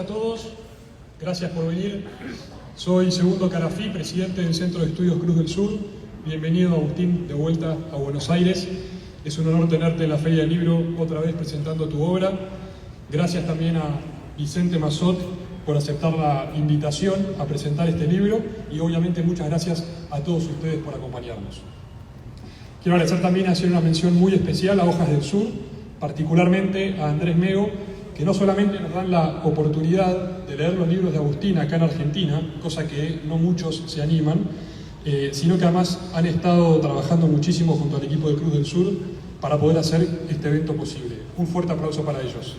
todos, gracias por venir. Soy Segundo Carafí, presidente del Centro de Estudios Cruz del Sur. Bienvenido, Agustín, de vuelta a Buenos Aires. Es un honor tenerte en la Feria del Libro otra vez presentando tu obra. Gracias también a Vicente Massot por aceptar la invitación a presentar este libro y obviamente muchas gracias a todos ustedes por acompañarnos. Quiero agradecer también y hacer una mención muy especial a Hojas del Sur, particularmente a Andrés Mego, que no solamente nos dan la oportunidad de leer los libros de Agustín acá en Argentina, cosa que no muchos se animan, sino que además han estado trabajando muchísimo junto al equipo de Cruz del Sur para poder hacer este evento posible. Un fuerte aplauso para ellos.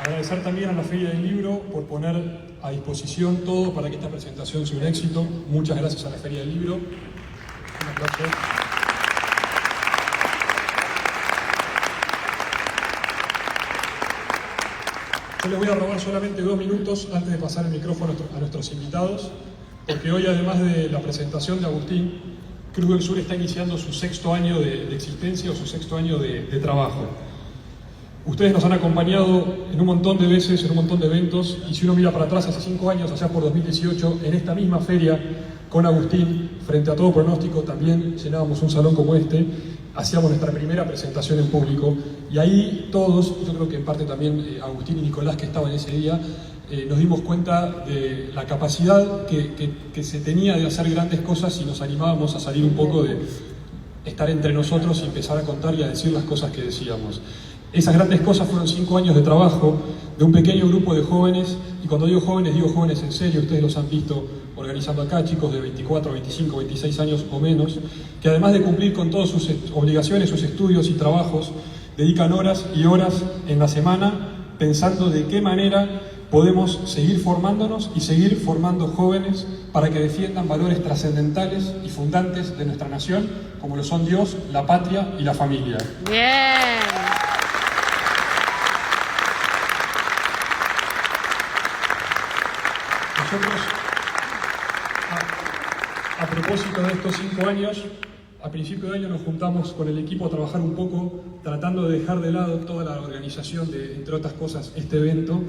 Agradecer también a la Feria del Libro por poner a disposición todo para que esta presentación sea un éxito. Muchas gracias a la Feria del Libro. Un aplauso. Yo les voy a robar solamente 2 minutos antes de pasar el micrófono a nuestros invitados, porque hoy, además de la presentación de Agustín, Cruz del Sur está iniciando su 6º año de existencia o su 6º año de trabajo. Ustedes nos han acompañado en un montón de veces, en un montón de eventos, y si uno mira para atrás, hace 5 años, allá por 2018, en esta misma feria, con Agustín, frente a todo pronóstico, también llenábamos un salón como este, hacíamos nuestra primera presentación en público, y ahí todos, yo creo que en parte también Agustín y Nicolás, que estaban ese día, nos dimos cuenta de la capacidad que se tenía de hacer grandes cosas y nos animábamos a salir un poco de estar entre nosotros y empezar a contar y a decir las cosas que decíamos. Esas grandes cosas fueron 5 años de trabajo de un pequeño grupo de jóvenes, y cuando digo jóvenes en serio, ustedes los han visto organizando acá, chicos de 24, 25, 26 años o menos, que además de cumplir con todas sus obligaciones, sus estudios y trabajos, dedican horas y horas en la semana pensando de qué manera podemos seguir formándonos y seguir formando jóvenes para que defiendan valores trascendentales y fundantes de nuestra nación, como lo son Dios, la patria y la familia. Bien. Nosotros, a propósito de estos 5 años, a principio de año nos juntamos con el equipo a trabajar un poco, tratando de dejar de lado toda la organización de, entre otras cosas, este evento,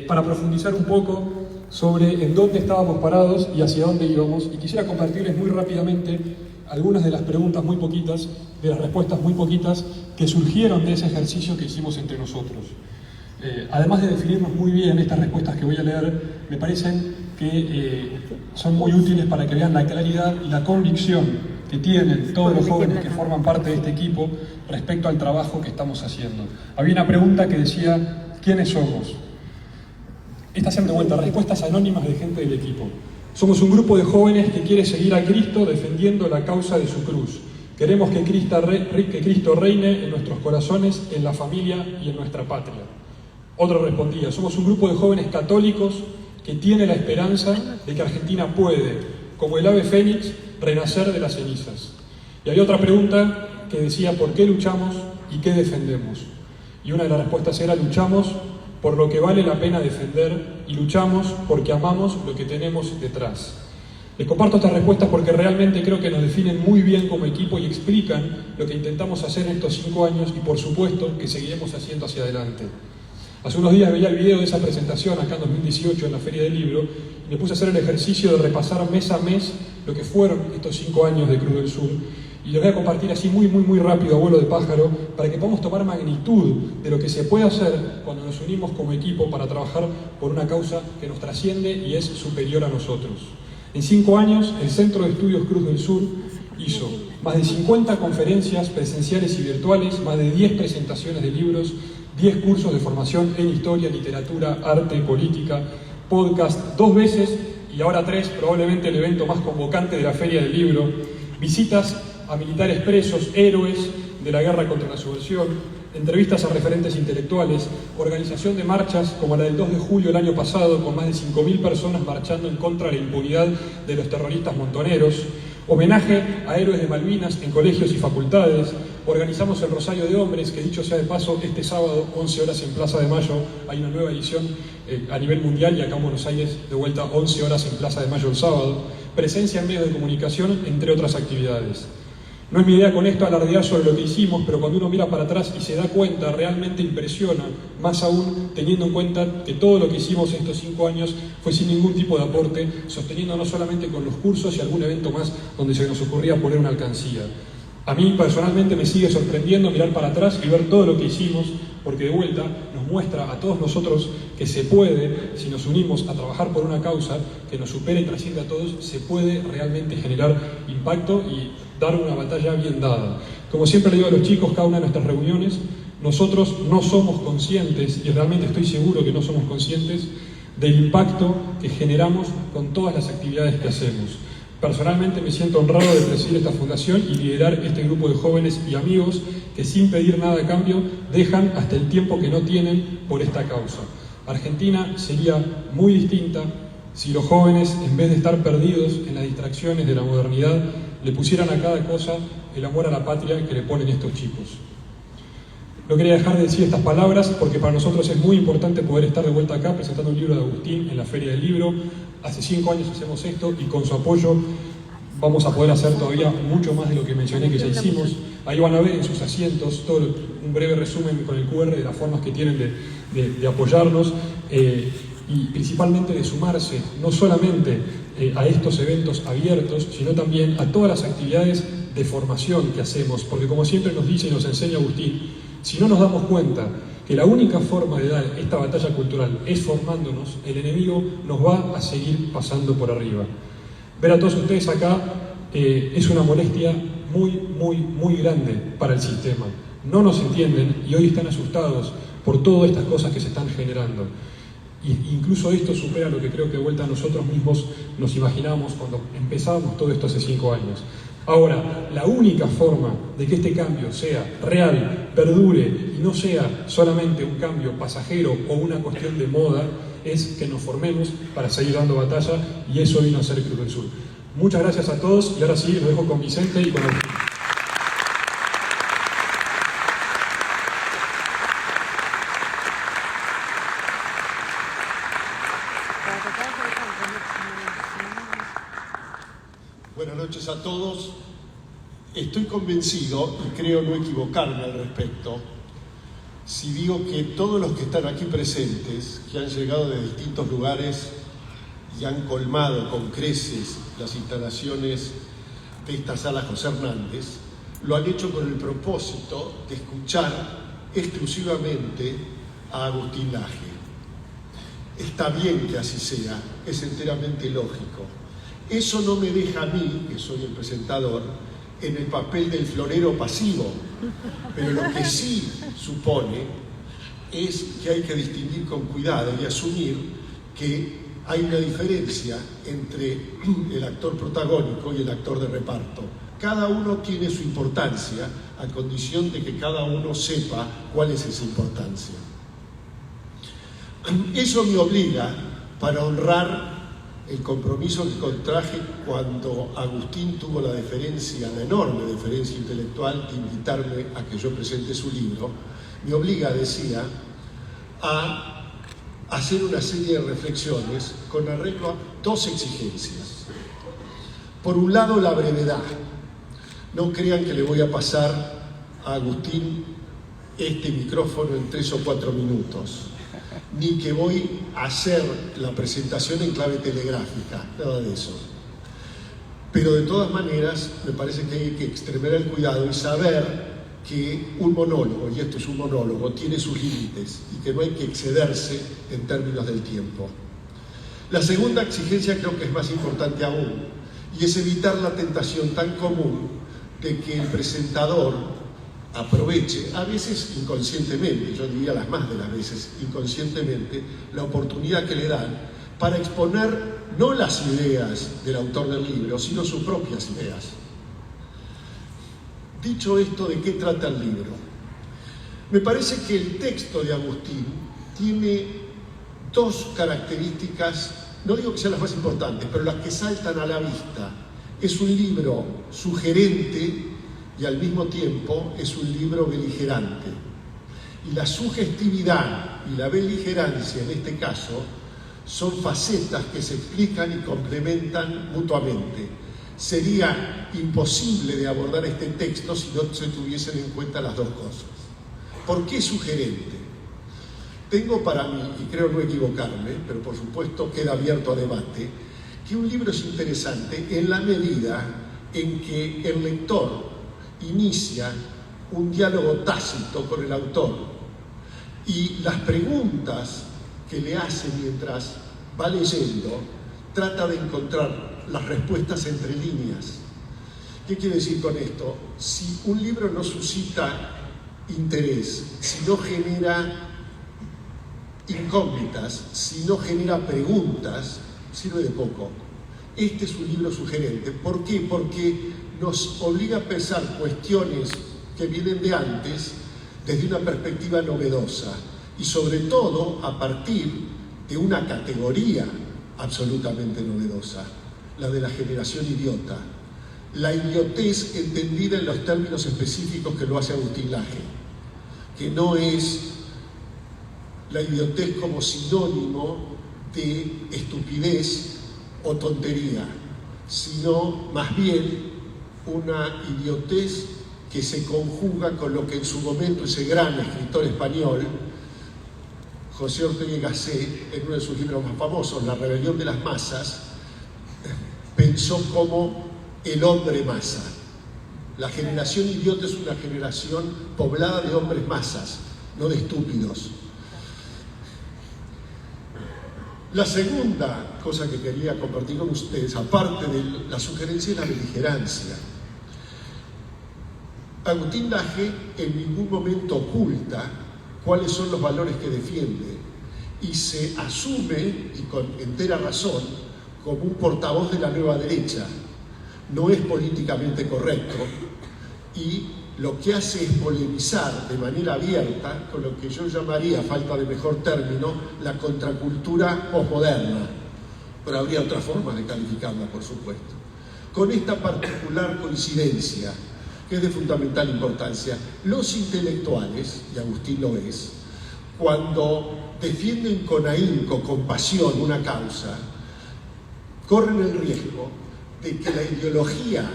para profundizar un poco sobre en dónde estábamos parados y hacia dónde íbamos. Y quisiera compartirles muy rápidamente algunas de las preguntas muy poquitas, de las respuestas muy poquitas, que surgieron de ese ejercicio que hicimos entre nosotros. Además de definirnos muy bien, estas respuestas que voy a leer me parecen que son muy útiles para que vean la claridad y la convicción que tienen todos los jóvenes que forman parte de este equipo respecto al trabajo que estamos haciendo. Había una pregunta que decía, ¿quiénes somos? Estas se han de vuelta, respuestas anónimas de gente del equipo. Somos un grupo de jóvenes que quiere seguir a Cristo defendiendo la causa de su cruz. Queremos que Cristo reine en nuestros corazones, en la familia y en nuestra patria. Otro respondía, somos un grupo de jóvenes católicos que tiene la esperanza de que Argentina puede, como el ave fénix, renacer de las cenizas. Y había otra pregunta que decía, ¿por qué luchamos y qué defendemos? Y una de las respuestas era, luchamos por lo que vale la pena defender y luchamos porque amamos lo que tenemos detrás. Les comparto estas respuestas porque realmente creo que nos definen muy bien como equipo y explican lo que intentamos hacer en estos 5 años y por supuesto que seguiremos haciendo hacia adelante. Hace unos días veía el video de esa presentación acá en 2018 en la Feria del Libro y me puse a hacer el ejercicio de repasar mes a mes lo que fueron estos 5 años de Cruz del Sur, y les voy a compartir así muy rápido a vuelo de pájaro para que podamos tomar magnitud de lo que se puede hacer cuando nos unimos como equipo para trabajar por una causa que nos trasciende y es superior a nosotros. En 5 años, el Centro de Estudios Cruz del Sur hizo más de 50 conferencias presenciales y virtuales, más de 10 presentaciones de libros, 10 cursos de formación en historia, literatura, arte, política, podcast, 2 veces y ahora 3, probablemente el evento más convocante de la Feria del Libro, visitas a militares presos, héroes de la guerra contra la subversión, entrevistas a referentes intelectuales, organización de marchas como la del 2 de julio del año pasado, con más de 5.000 personas marchando en contra de la impunidad de los terroristas montoneros, homenaje a héroes de Malvinas en colegios y facultades. Organizamos el Rosario de Hombres, que dicho sea de paso, este sábado, 11 horas en Plaza de Mayo, hay una nueva edición a nivel mundial y acá en Buenos Aires, de vuelta, 11 horas en Plaza de Mayo el sábado. presencia en medios de comunicación, entre otras actividades. No es mi idea con esto alardear sobre lo que hicimos, pero cuando uno mira para atrás y se da cuenta, realmente impresiona, más aún teniendo en cuenta que todo lo que hicimos en estos 5 años fue sin ningún tipo de aporte, sosteniéndonos solamente con los cursos y algún evento más donde se nos ocurría poner una alcancía. A mí personalmente me sigue sorprendiendo mirar para atrás y ver todo lo que hicimos, porque de vuelta nos muestra a todos nosotros que se puede, si nos unimos a trabajar por una causa que nos supere y trasciende a todos, se puede realmente generar impacto y dar una batalla bien dada. Como siempre le digo a los chicos, cada una de nuestras reuniones, nosotros no somos conscientes, y realmente estoy seguro que no somos conscientes, del impacto que generamos con todas las actividades que hacemos. Personalmente me siento honrado de presidir esta fundación y liderar este grupo de jóvenes y amigos que sin pedir nada a cambio dejan hasta el tiempo que no tienen por esta causa. Argentina sería muy distinta si los jóvenes, en vez de estar perdidos en las distracciones de la modernidad, le pusieran a cada cosa el amor a la patria que le ponen estos chicos. No quería dejar de decir estas palabras porque para nosotros es muy importante poder estar de vuelta acá presentando un libro de Agustín en la Feria del Libro. Hace 5 años hacemos esto y con su apoyo vamos a poder hacer todavía mucho más de lo que mencioné que ya hicimos. Ahí van a ver en sus asientos todo un breve resumen con el QR de las formas que tienen de apoyarnos y principalmente de sumarse no solamente a estos eventos abiertos, sino también a todas las actividades de formación que hacemos, porque como siempre nos dice y nos enseña Agustín, si no nos damos cuenta que la única forma de dar esta batalla cultural es formándonos, el enemigo nos va a seguir pasando por arriba. Ver a todos ustedes acá es una molestia muy grande para el sistema. No nos entienden y hoy están asustados por todas estas cosas que se están generando. Incluso esto supera lo que creo que de vuelta a nosotros mismos nos imaginamos cuando empezábamos todo esto hace 5 años. Ahora, la única forma de que este cambio sea real, perdure y no sea solamente un cambio pasajero o una cuestión de moda es que nos formemos para seguir dando batalla y eso vino a ser Cruz del Sur. Muchas gracias a todos y ahora sí, los dejo con Vicente y con Agustín. Buenas noches a todos. Estoy convencido, y creo no equivocarme al respecto, si digo que todos los que están aquí presentes, que han llegado de distintos lugares y han colmado con creces las instalaciones de esta sala José Hernández, lo han hecho con el propósito de escuchar exclusivamente a Agustín Laje. Está bien que así sea, es enteramente lógico. Eso no me deja a mí, que soy el presentador, en el papel del florero pasivo, pero lo que sí supone es que hay que distinguir con cuidado y asumir que hay una diferencia entre el actor protagónico y el actor de reparto. Cada uno tiene su importancia, a condición de que cada uno sepa cuál es esa importancia. Eso me obliga, para honrar el compromiso que contraje cuando Agustín tuvo la enorme deferencia intelectual de invitarme a que yo presente su libro, me obliga, decía, a hacer una serie de reflexiones con arreglo a 2 exigencias. Por un lado, la brevedad. No crean que le voy a pasar a Agustín este micrófono en 3 o 4 minutos. Ni que voy a hacer la presentación en clave telegráfica, nada de eso. Pero de todas maneras, me parece que hay que extremar el cuidado y saber que un monólogo, y esto es un monólogo, tiene sus límites y que no hay que excederse en términos del tiempo. La segunda exigencia creo que es más importante aún, y es evitar la tentación tan común de que el presentador aproveche, a veces inconscientemente, yo diría las más de las veces inconscientemente, la oportunidad que le dan para exponer no las ideas del autor del libro, sino sus propias ideas. Dicho esto, ¿de qué trata el libro? Me parece que el texto de Agustín tiene 2 características, no digo que sean las más importantes, pero las que saltan a la vista. Es un libro sugerente y al mismo tiempo es un libro beligerante. Y la sugestividad y la beligerancia en este caso son facetas que se explican y complementan mutuamente. Sería imposible de abordar este texto si no se tuviesen en cuenta las dos cosas. ¿Por qué sugerente? Tengo para mí, y creo no equivocarme, pero por supuesto queda abierto a debate, que un libro es interesante en la medida en que el lector inicia un diálogo tácito con el autor y las preguntas que le hace mientras va leyendo trata de encontrar las respuestas entre líneas. ¿Qué quiere decir con esto? Si un libro no suscita interés, si no genera incógnitas, si no genera preguntas, sirve de poco. Este es un libro sugerente. ¿Por qué? Porque nos obliga a pensar cuestiones que vienen de antes desde una perspectiva novedosa y sobre todo a partir de una categoría absolutamente novedosa, la de la generación idiota. La idiotez entendida en los términos específicos que lo hace Agustín Laje, que no es la idiotez como sinónimo de estupidez o tontería, sino más bien una idiotez que se conjuga con lo que en su momento ese gran escritor español, José Ortega y Gasset, en uno de sus libros más famosos, La rebelión de las masas, pensó como el hombre masa. La generación idiota es una generación poblada de hombres masas, no de estúpidos. La segunda cosa que quería compartir con ustedes, aparte de la sugerencia, es la beligerancia. Agustín Laje en ningún momento oculta cuáles son los valores que defiende y se asume, y con entera razón, como un portavoz de la nueva derecha. No es políticamente correcto y lo que hace es polemizar de manera abierta con lo que yo llamaría, a falta de mejor término, la contracultura posmoderna. Pero habría otra forma de calificarla, por supuesto. Con esta particular coincidencia, que es de fundamental importancia, los intelectuales, y Agustín lo es, cuando defienden con ahínco, con pasión una causa, corren el riesgo de que la ideología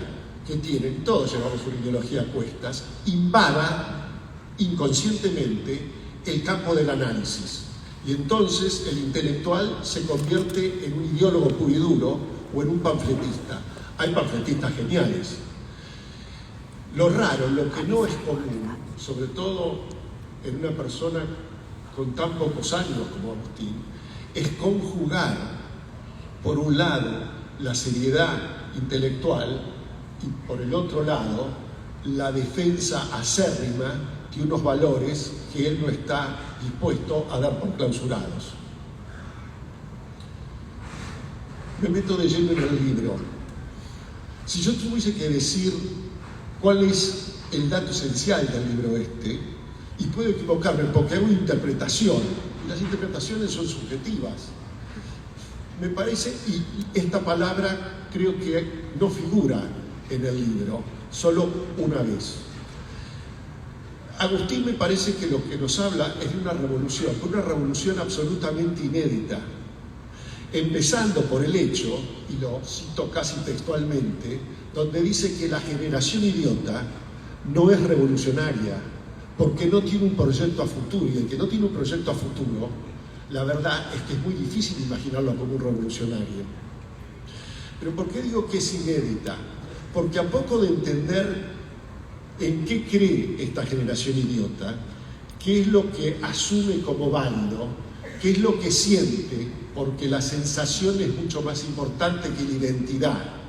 que tienen, todos llevamos una ideología a cuestas, invada inconscientemente el campo del análisis. Y entonces el intelectual se convierte en un ideólogo puro y duro o en un panfletista. Hay panfletistas geniales. Lo raro, lo que no es común, sobre todo en una persona con tan pocos años como Agustín, es conjugar, por un lado, la seriedad intelectual y por el otro lado, la defensa acérrima de unos valores que él no está dispuesto a dar por clausurados. Me meto de lleno en el libro. Si yo tuviese que decir cuál es el dato esencial del libro este, y puedo equivocarme porque hago una interpretación, y las interpretaciones son subjetivas, me parece, y esta palabra creo que no figura en el libro, solo una vez. Agustín me parece que lo que nos habla es de una revolución absolutamente inédita, empezando por el hecho, y lo cito casi textualmente, donde dice que la generación idiota no es revolucionaria, porque no tiene un proyecto a futuro, y el que no tiene un proyecto a futuro, la verdad es que es muy difícil imaginarlo como un revolucionario. Pero ¿por qué digo que es inédita? Porque a poco de entender en qué cree esta generación idiota, qué es lo que asume como válido, qué es lo que siente, porque la sensación es mucho más importante que la identidad,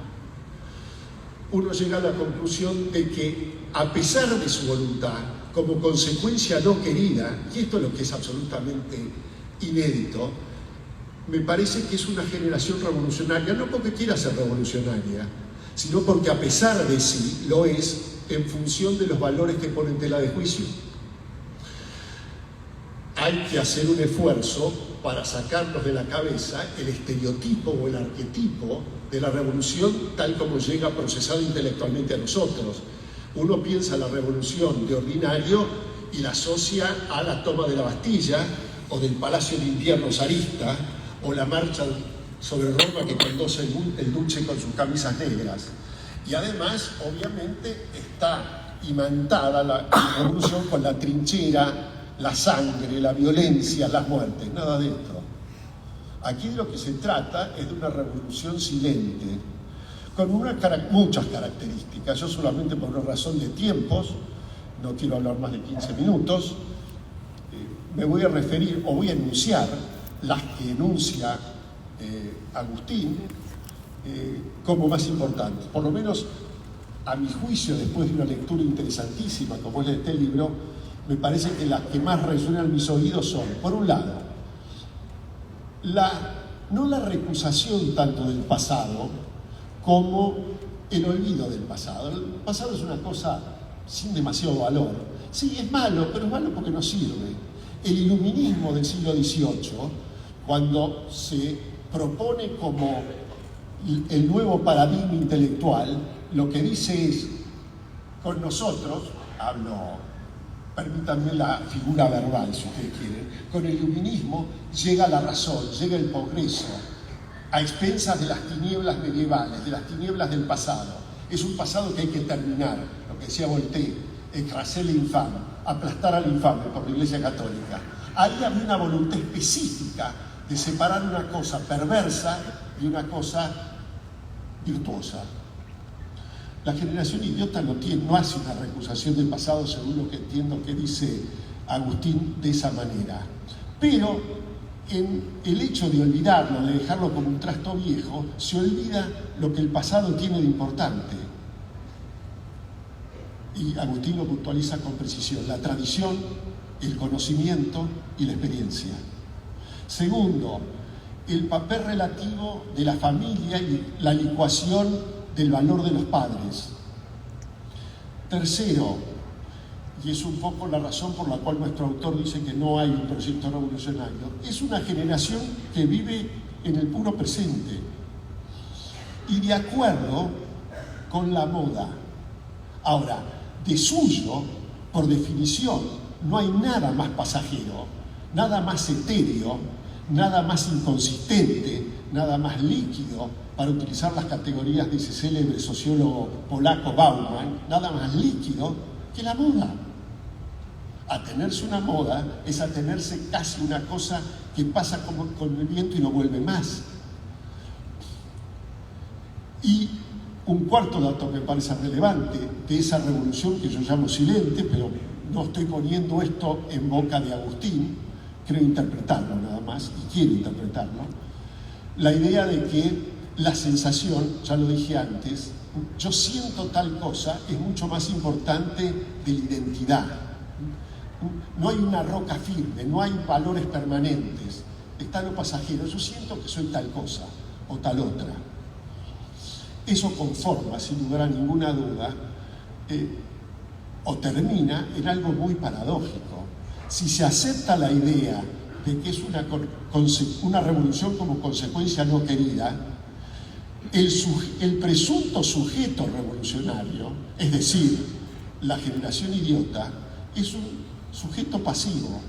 uno llega a la conclusión de que, a pesar de su voluntad, como consecuencia no querida, y esto es lo que es absolutamente inédito, me parece que es una generación revolucionaria, no porque quiera ser revolucionaria, sino porque a pesar de sí lo es en función de los valores que pone en tela de juicio. Hay que hacer un esfuerzo para sacarnos de la cabeza el estereotipo o el arquetipo de la revolución tal como llega procesado intelectualmente a nosotros. Uno piensa la revolución de ordinario y la asocia a la toma de la Bastilla o del Palacio de Invierno zarista o la marcha sobre Roma que conduce el Duce con sus camisas negras. Y además, obviamente, está imantada la revolución con la trinchera, la sangre, la violencia, las muertes, nada de esto. Aquí de lo que se trata es de una revolución silente, con muchas características. Yo solamente por una razón de tiempos, no quiero hablar más de 15 minutos, me voy a referir o voy a enunciar las que enuncia Agustín como más importantes. Por lo menos, a mi juicio, después de una lectura interesantísima como es este libro, me parece que las que más resuenan en mis oídos son, por un lado, no la recusación tanto del pasado como el olvido del pasado. El pasado es una cosa sin demasiado valor. Sí, es malo, pero es malo porque no sirve. El iluminismo del siglo XVIII, cuando se propone como el nuevo paradigma intelectual, lo que dice es, con nosotros, permítanme la figura verbal si ustedes quieren, con el iluminismo llega la razón, llega el progreso, a expensas de las tinieblas medievales, de las tinieblas del pasado. Es un pasado que hay que terminar, lo que decía Voltaire, écraser l'infame, aplastar al infame por la Iglesia Católica. Ahí había una voluntad específica de separar una cosa perversa de una cosa virtuosa. La generación idiota no hace una recusación del pasado, según lo que entiendo que dice Agustín, de esa manera. Pero en el hecho de olvidarlo, de dejarlo como un trasto viejo, se olvida lo que el pasado tiene de importante. Y Agustín lo puntualiza con precisión: la tradición, el conocimiento y la experiencia. Segundo, el papel relativo de la familia y la licuación del valor de los padres. Tercero, y es un poco la razón por la cual nuestro autor dice que no hay un proyecto revolucionario, es una generación que vive en el puro presente y de acuerdo con la moda. Ahora, de suyo, por definición, no hay nada más pasajero, nada más etéreo, nada más inconsistente, nada más líquido, para utilizar las categorías de ese célebre sociólogo polaco Bauman, nada más líquido que la moda. Atenerse una moda es atenerse casi una cosa que pasa como con el viento y no vuelve más. Y un cuarto dato que me parece relevante de esa revolución que yo llamo silente, pero no estoy poniendo esto en boca de Agustín, creo interpretarlo nada más, y quiero interpretarlo, la idea de que la sensación, ya lo dije antes, yo siento tal cosa, es mucho más importante de la identidad. No hay una roca firme, no hay valores permanentes, está lo pasajero. Yo siento que soy tal cosa o tal otra. Eso conforma, sin lugar a ninguna duda, o termina en algo muy paradójico. Si se acepta la idea de que es una revolución como consecuencia no querida, el presunto sujeto revolucionario, es decir, la generación idiota, es un sujeto pasivo.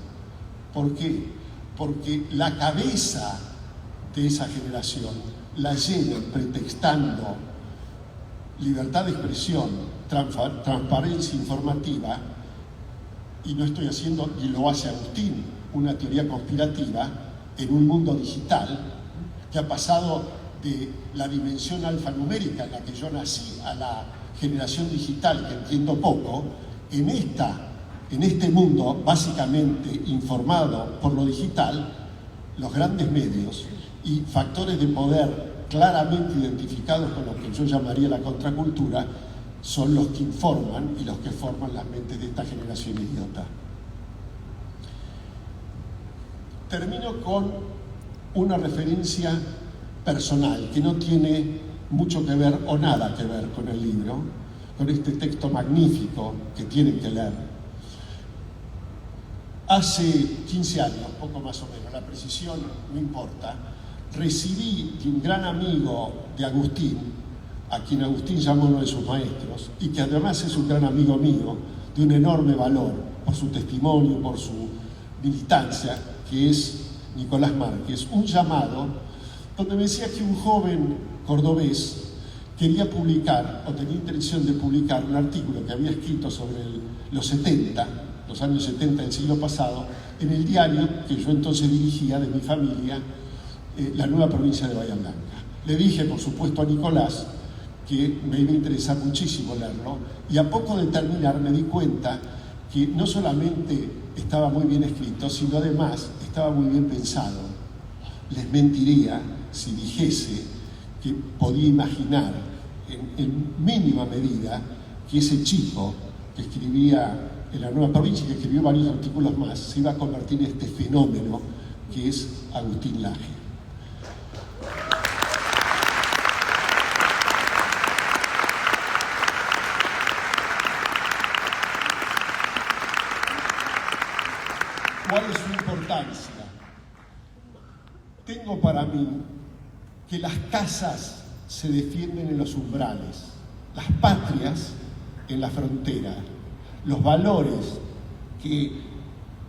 ¿Por qué? Porque la cabeza de esa generación la llenan pretextando libertad de expresión, transparencia informativa, y no estoy haciendo, y lo hace Agustín, una teoría conspirativa en un mundo digital que ha pasado de la dimensión alfanumérica en la que yo nací a la generación digital que entiendo poco. En este mundo básicamente informado por lo digital, los grandes medios y factores de poder claramente identificados con lo que yo llamaría la contracultura son los que informan y los que forman las mentes de esta generación idiota. Termino con una referencia personal que no tiene mucho que ver o nada que ver con el libro, con este texto magnífico que tienen que leer. Hace 15 años, poco más o menos, la precisión no importa, recibí de un gran amigo de Agustín, a quien Agustín llamó uno de sus maestros, y que además es un gran amigo mío, de un enorme valor por su testimonio, por su militancia, que es Nicolás Márquez, un llamado donde me decía que un joven cordobés quería publicar, o tenía intención de publicar, un artículo que había escrito sobre los años 70 del siglo pasado, en el diario que yo entonces dirigía de mi familia, La Nueva Provincia de Bahía Blanca. Le dije, por supuesto, a Nicolás que me iba a interesar muchísimo leerlo, y a poco de terminar me di cuenta que no solamente estaba muy bien escrito, sino además estaba muy bien pensado. Les mentiría si dijese que podía imaginar en mínima medida que ese chico que escribía en La Nueva Provincia, que escribió varios artículos más, se iba a convertir en este fenómeno que es Agustín Laje. ¿Cuál es su importancia? Tengo para mí que las casas se defienden en los umbrales, las patrias en la frontera, los valores que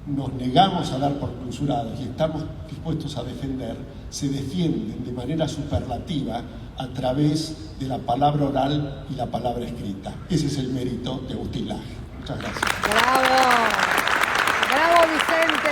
nos negamos a dar por clausurados y estamos dispuestos a defender, se defienden de manera superlativa a través de la palabra oral y la palabra escrita. Ese es el mérito de Agustín Laje. Muchas gracias. ¡Bravo! ¡Bravo, Vicente!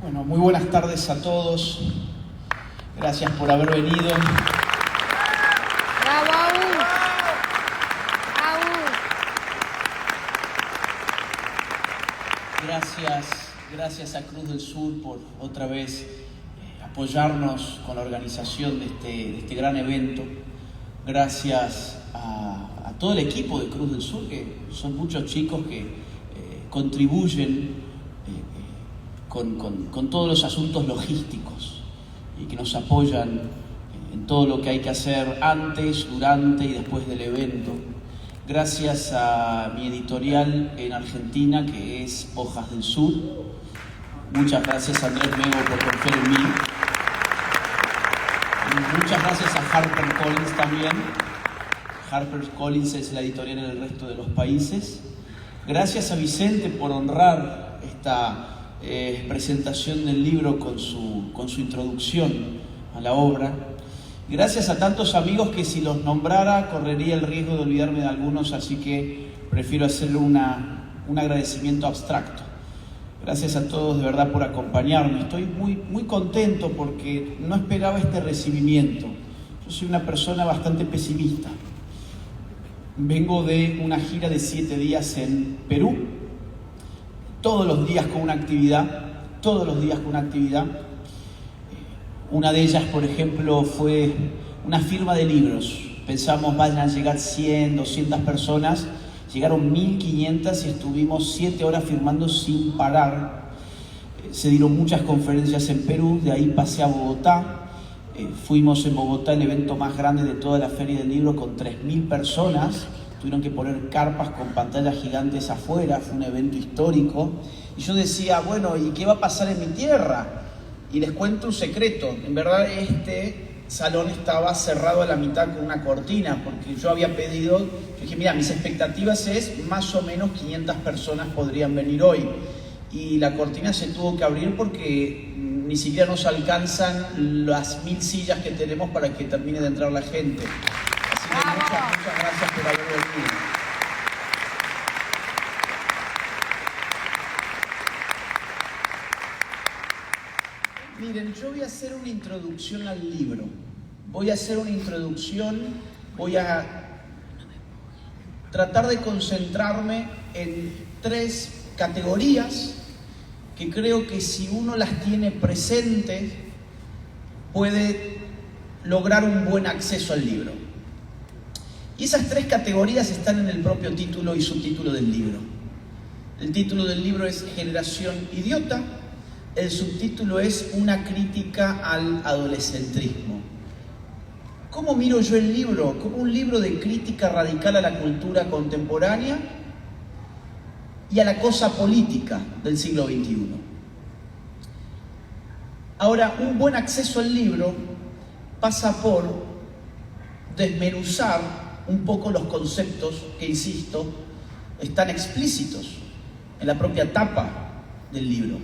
Bueno, muy buenas tardes a todos. Gracias por haber venido. ¡Bravo, Agus! ¡Agus! Gracias a Cruz del Sur por otra vez apoyarnos con la organización de este gran evento. Gracias a todo el equipo de Cruz del Sur, que son muchos chicos que contribuyen con todos los asuntos logísticos y que nos apoyan en todo lo que hay que hacer antes, durante y después del evento. Gracias a mi editorial en Argentina, que es Hojas del Sur. Muchas gracias a Andrés Mego por confiar en mí. Y muchas gracias a HarperCollins también. HarperCollins es la editorial en el resto de los países. Gracias a Vicente por honrar esta presentación del libro con su introducción a la obra. Gracias a tantos amigos que si los nombrara correría el riesgo de olvidarme de algunos, así que prefiero hacerle un agradecimiento abstracto. Gracias a todos de verdad por acompañarme. Estoy muy contento porque no esperaba este recibimiento. Yo soy una persona bastante pesimista. Vengo de una gira de 7 días en Perú, todos los días con una actividad. Una de ellas, por ejemplo, fue una firma de libros. Pensamos vayan a llegar 100, 200 personas. Llegaron 1500 y estuvimos 7 horas firmando sin parar. Se dieron muchas conferencias en Perú, de ahí pasé a Bogotá. Fuimos en Bogotá el evento más grande de toda la Feria del Libro con 3000 personas. Tuvieron que poner carpas con pantallas gigantes afuera, fue un evento histórico. Y yo decía, bueno, ¿y qué va a pasar en mi tierra? Y les cuento un secreto, en verdad este salón estaba cerrado a la mitad con una cortina, porque yo había pedido, yo dije, mira, mis expectativas es más o menos 500 personas podrían venir hoy. Y la cortina se tuvo que abrir porque ni siquiera nos alcanzan las 1000 sillas que tenemos para que termine de entrar la gente. Así que muchas gracias por haber venido. Miren, yo voy a hacer una introducción al libro. Voy a tratar de concentrarme en 3 categorías que creo que si uno las tiene presentes puede lograr un buen acceso al libro. Y esas 3 categorías están en el propio título y subtítulo del libro. El título del libro es Generación Idiota. El subtítulo es Una crítica al adolescentrismo. ¿Cómo miro yo el libro? Como un libro de crítica radical a la cultura contemporánea y a la cosa política del siglo XXI. Ahora, un buen acceso al libro pasa por desmenuzar un poco los conceptos que, insisto, están explícitos en la propia tapa del libro.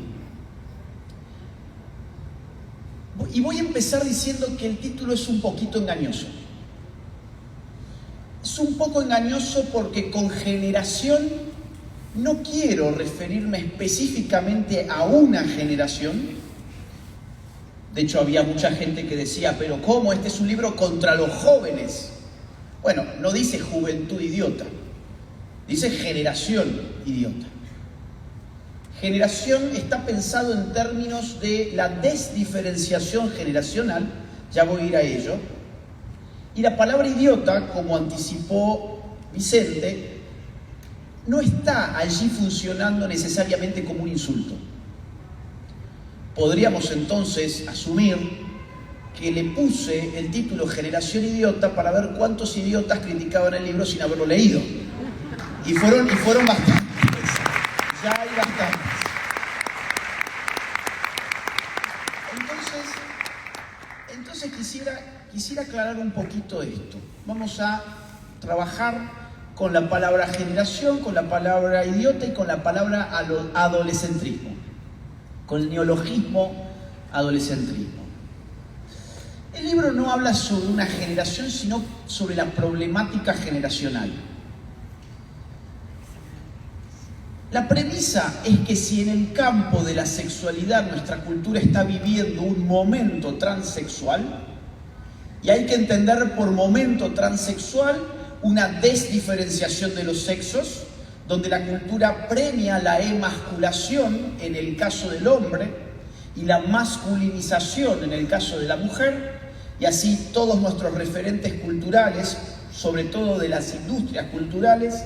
Y voy a empezar diciendo que el título es un poquito engañoso. Es un poco engañoso porque con generación no quiero referirme específicamente a una generación. De hecho, había mucha gente que decía, pero ¿cómo? Este es un libro contra los jóvenes. Bueno, no dice juventud idiota, dice generación idiota. Generación está pensado en términos de la desdiferenciación generacional, ya voy a ir a ello. Y la palabra idiota, como anticipó Vicente, no está allí funcionando necesariamente como un insulto. Podríamos entonces asumir que le puse el título Generación Idiota para ver cuántos idiotas criticaban el libro sin haberlo leído. Y fueron bastantes. Ya hay bastantes. Entonces quisiera aclarar un poquito esto. Vamos a trabajar con la palabra generación, con la palabra idiota y con la palabra adolescentrismo, con el neologismo adolescentrismo. El libro no habla sobre una generación, sino sobre la problemática generacional. La premisa es que si en el campo de la sexualidad nuestra cultura está viviendo un momento transexual, y hay que entender por momento transexual una desdiferenciación de los sexos, donde la cultura premia la emasculación en el caso del hombre y la masculinización en el caso de la mujer, y así todos nuestros referentes culturales, sobre todo de las industrias culturales,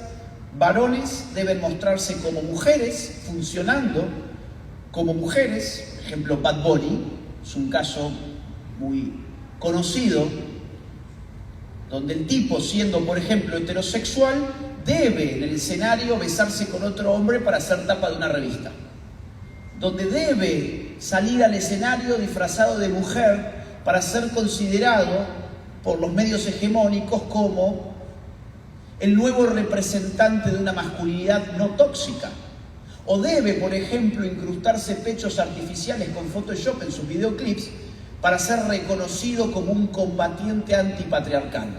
varones deben mostrarse como mujeres, funcionando como mujeres. Por ejemplo, Bad Bunny es un caso muy conocido, donde el tipo, siendo por ejemplo heterosexual, debe en el escenario besarse con otro hombre para hacer tapa de una revista, donde debe salir al escenario disfrazado de mujer para ser considerado por los medios hegemónicos como el nuevo representante de una masculinidad no tóxica, o debe, por ejemplo, incrustarse pechos artificiales con Photoshop en sus videoclips para ser reconocido como un combatiente antipatriarcal.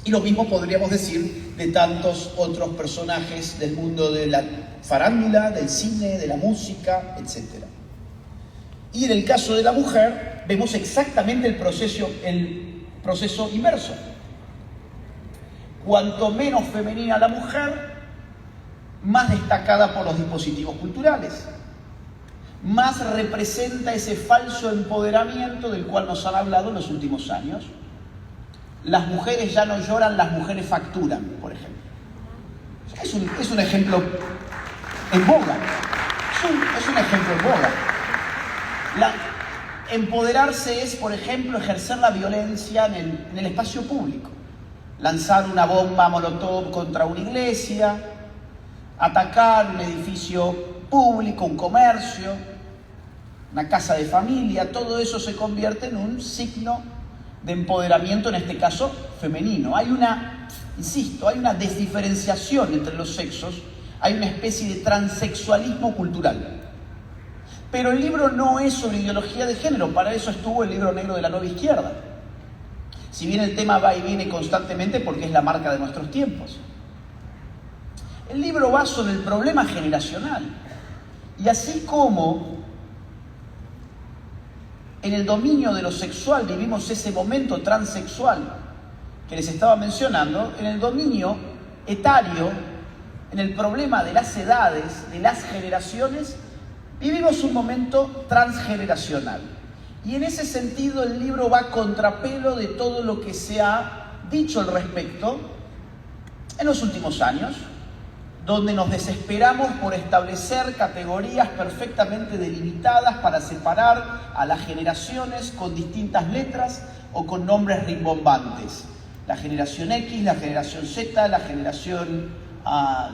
Y lo mismo podríamos decir de tantos otros personajes del mundo de la farándula, del cine, de la música, etc. Y en el caso de la mujer, vemos exactamente el proceso inverso. Cuanto menos femenina la mujer, más destacada por los dispositivos culturales, más representa ese falso empoderamiento del cual nos han hablado en los últimos años. Las mujeres ya no lloran, las mujeres facturan, por ejemplo. Es un ejemplo en boga. Es un ejemplo en boga. Empoderarse es, por ejemplo, ejercer la violencia en el espacio público. Lanzar una bomba molotov contra una iglesia, atacar un edificio público, un comercio, una casa de familia, todo eso se convierte en un signo de empoderamiento, en este caso femenino. Hay una desdiferenciación entre los sexos, hay una especie de transexualismo cultural. Pero el libro no es sobre ideología de género, para eso estuvo el libro negro de la nueva izquierda. Si bien el tema va y viene constantemente porque es la marca de nuestros tiempos. El libro va sobre el problema generacional. Y así como en el dominio de lo sexual vivimos ese momento transexual que les estaba mencionando, en el dominio etario, en el problema de las edades, de las generaciones, vivimos un momento transgeneracional. Y en ese sentido el libro va a contrapelo de todo lo que se ha dicho al respecto en los últimos años, donde nos desesperamos por establecer categorías perfectamente delimitadas para separar a las generaciones con distintas letras o con nombres rimbombantes. La generación X, la generación Z, la generación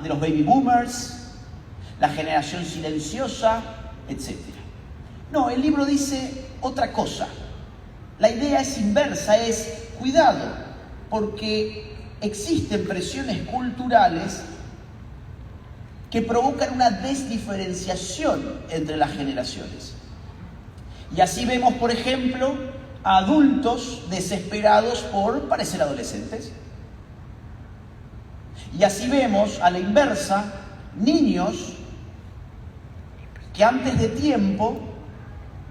de los baby boomers, la generación silenciosa, etc. No, el libro dice otra cosa. La idea es inversa, es cuidado, porque existen presiones culturales que provocan una desdiferenciación entre las generaciones. Y así vemos, por ejemplo, a adultos desesperados por parecer adolescentes. Y así vemos, a la inversa, niños que antes de tiempo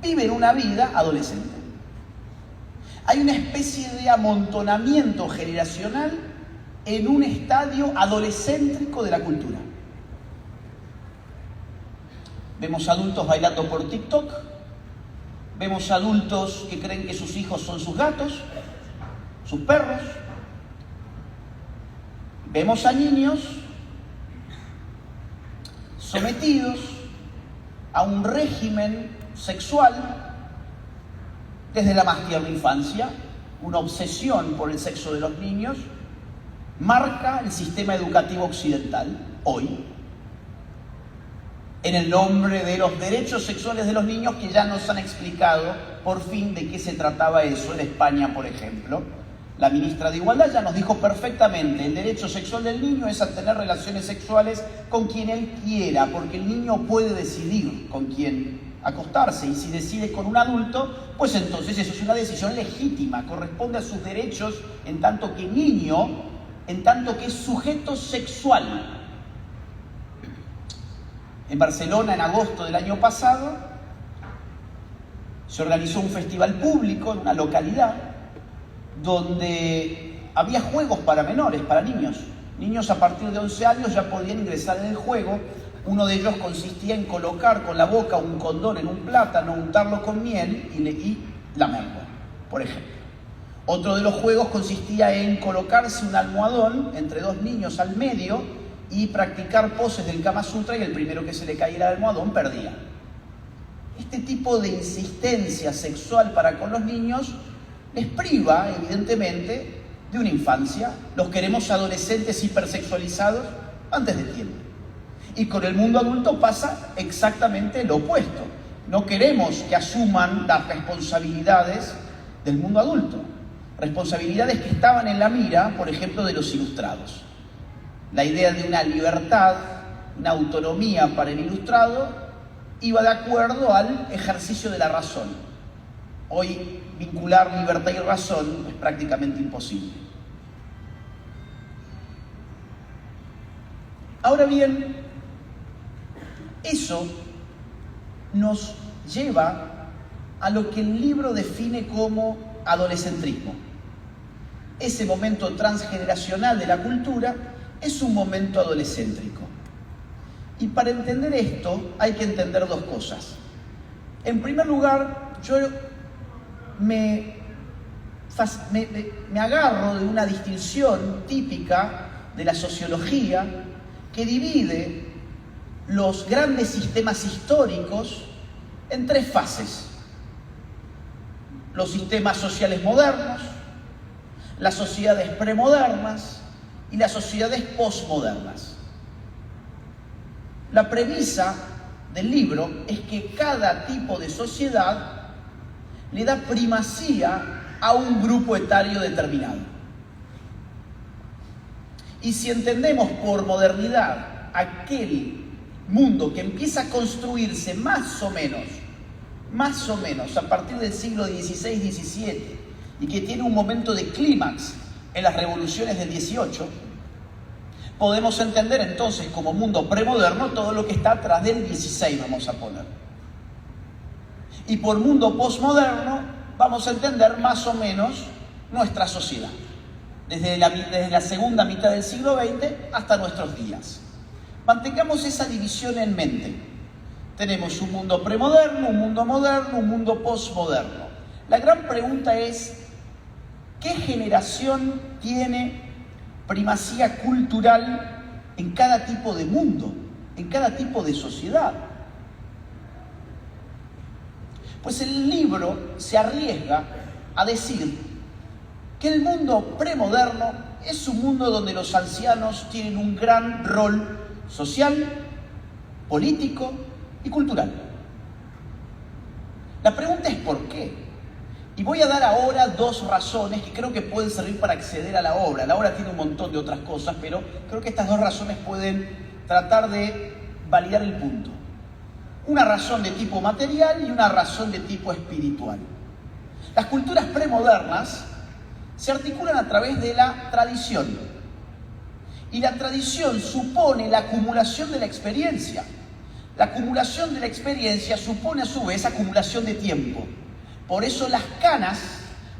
viven una vida adolescente. Hay una especie de amontonamiento generacional en un estadio adolescéntrico de la cultura. Vemos adultos bailando por TikTok, vemos adultos que creen que sus hijos son sus gatos, sus perros, vemos a niños sometidos a un régimen sexual desde la más tierna infancia. Una obsesión por el sexo de los niños marca el sistema educativo occidental hoy, en el nombre de los derechos sexuales de los niños, que ya nos han explicado por fin de qué se trataba eso en España, por ejemplo. La ministra de Igualdad ya nos dijo perfectamente: el derecho sexual del niño es a tener relaciones sexuales con quien él quiera, porque el niño puede decidir con quién acostarse, y si decide con un adulto, pues entonces eso es una decisión legítima, corresponde a sus derechos en tanto que niño, en tanto que sujeto sexual. En Barcelona, en agosto del año pasado, se organizó un festival público en una localidad donde había juegos para menores, para niños. Niños a partir de 11 años ya podían ingresar en el juego. Uno de ellos consistía en colocar con la boca un condón en un plátano, untarlo con miel y lamerlo, por ejemplo. Otro de los juegos consistía en colocarse un almohadón entre dos niños al medio y practicar poses del Kama Sutra, y el primero que se le cayera el almohadón perdía. Este tipo de insistencia sexual para con los niños les priva, evidentemente, de una infancia. Los queremos adolescentes hipersexualizados antes de tiempo. Y con el mundo adulto pasa exactamente lo opuesto. No queremos que asuman las responsabilidades del mundo adulto. Responsabilidades que estaban en la mira, por ejemplo, de los ilustrados. La idea de una libertad, una autonomía para el ilustrado, iba de acuerdo al ejercicio de la razón. Hoy vincular libertad y razón es prácticamente imposible. Ahora bien, eso nos lleva a lo que el libro define como adolescentrismo. Ese momento transgeneracional de la cultura es un momento adolescéntrico. Y para entender esto hay que entender dos cosas. En primer lugar, yo me agarro de una distinción típica de la sociología que divide los grandes sistemas históricos en tres fases: los sistemas sociales modernos, las sociedades premodernas y las sociedades posmodernas. La premisa del libro es que cada tipo de sociedad le da primacía a un grupo etario determinado. Y si entendemos por modernidad aquel mundo que empieza a construirse más o menos a partir del siglo XVI-XVII y que tiene un momento de clímax en las revoluciones del XVIII, podemos entender entonces como mundo premoderno todo lo que está atrás del XVI, vamos a poner. Y por mundo posmoderno vamos a entender más o menos nuestra sociedad, desde la segunda mitad del siglo XX hasta nuestros días. Mantengamos esa división en mente. Tenemos un mundo premoderno, un mundo moderno, un mundo posmoderno. La gran pregunta es: ¿qué generación tiene primacía cultural en cada tipo de mundo, en cada tipo de sociedad? Pues el libro se arriesga a decir que el mundo premoderno es un mundo donde los ancianos tienen un gran rol social, político y cultural. La pregunta es ¿por qué? Y voy a dar ahora dos razones que creo que pueden servir para acceder a la obra. La obra tiene un montón de otras cosas, pero creo que estas dos razones pueden tratar de validar el punto. Una razón de tipo material y una razón de tipo espiritual. Las culturas premodernas se articulan a través de la tradición. Y la tradición supone la acumulación de la experiencia. La acumulación de la experiencia supone a su vez acumulación de tiempo. Por eso las canas,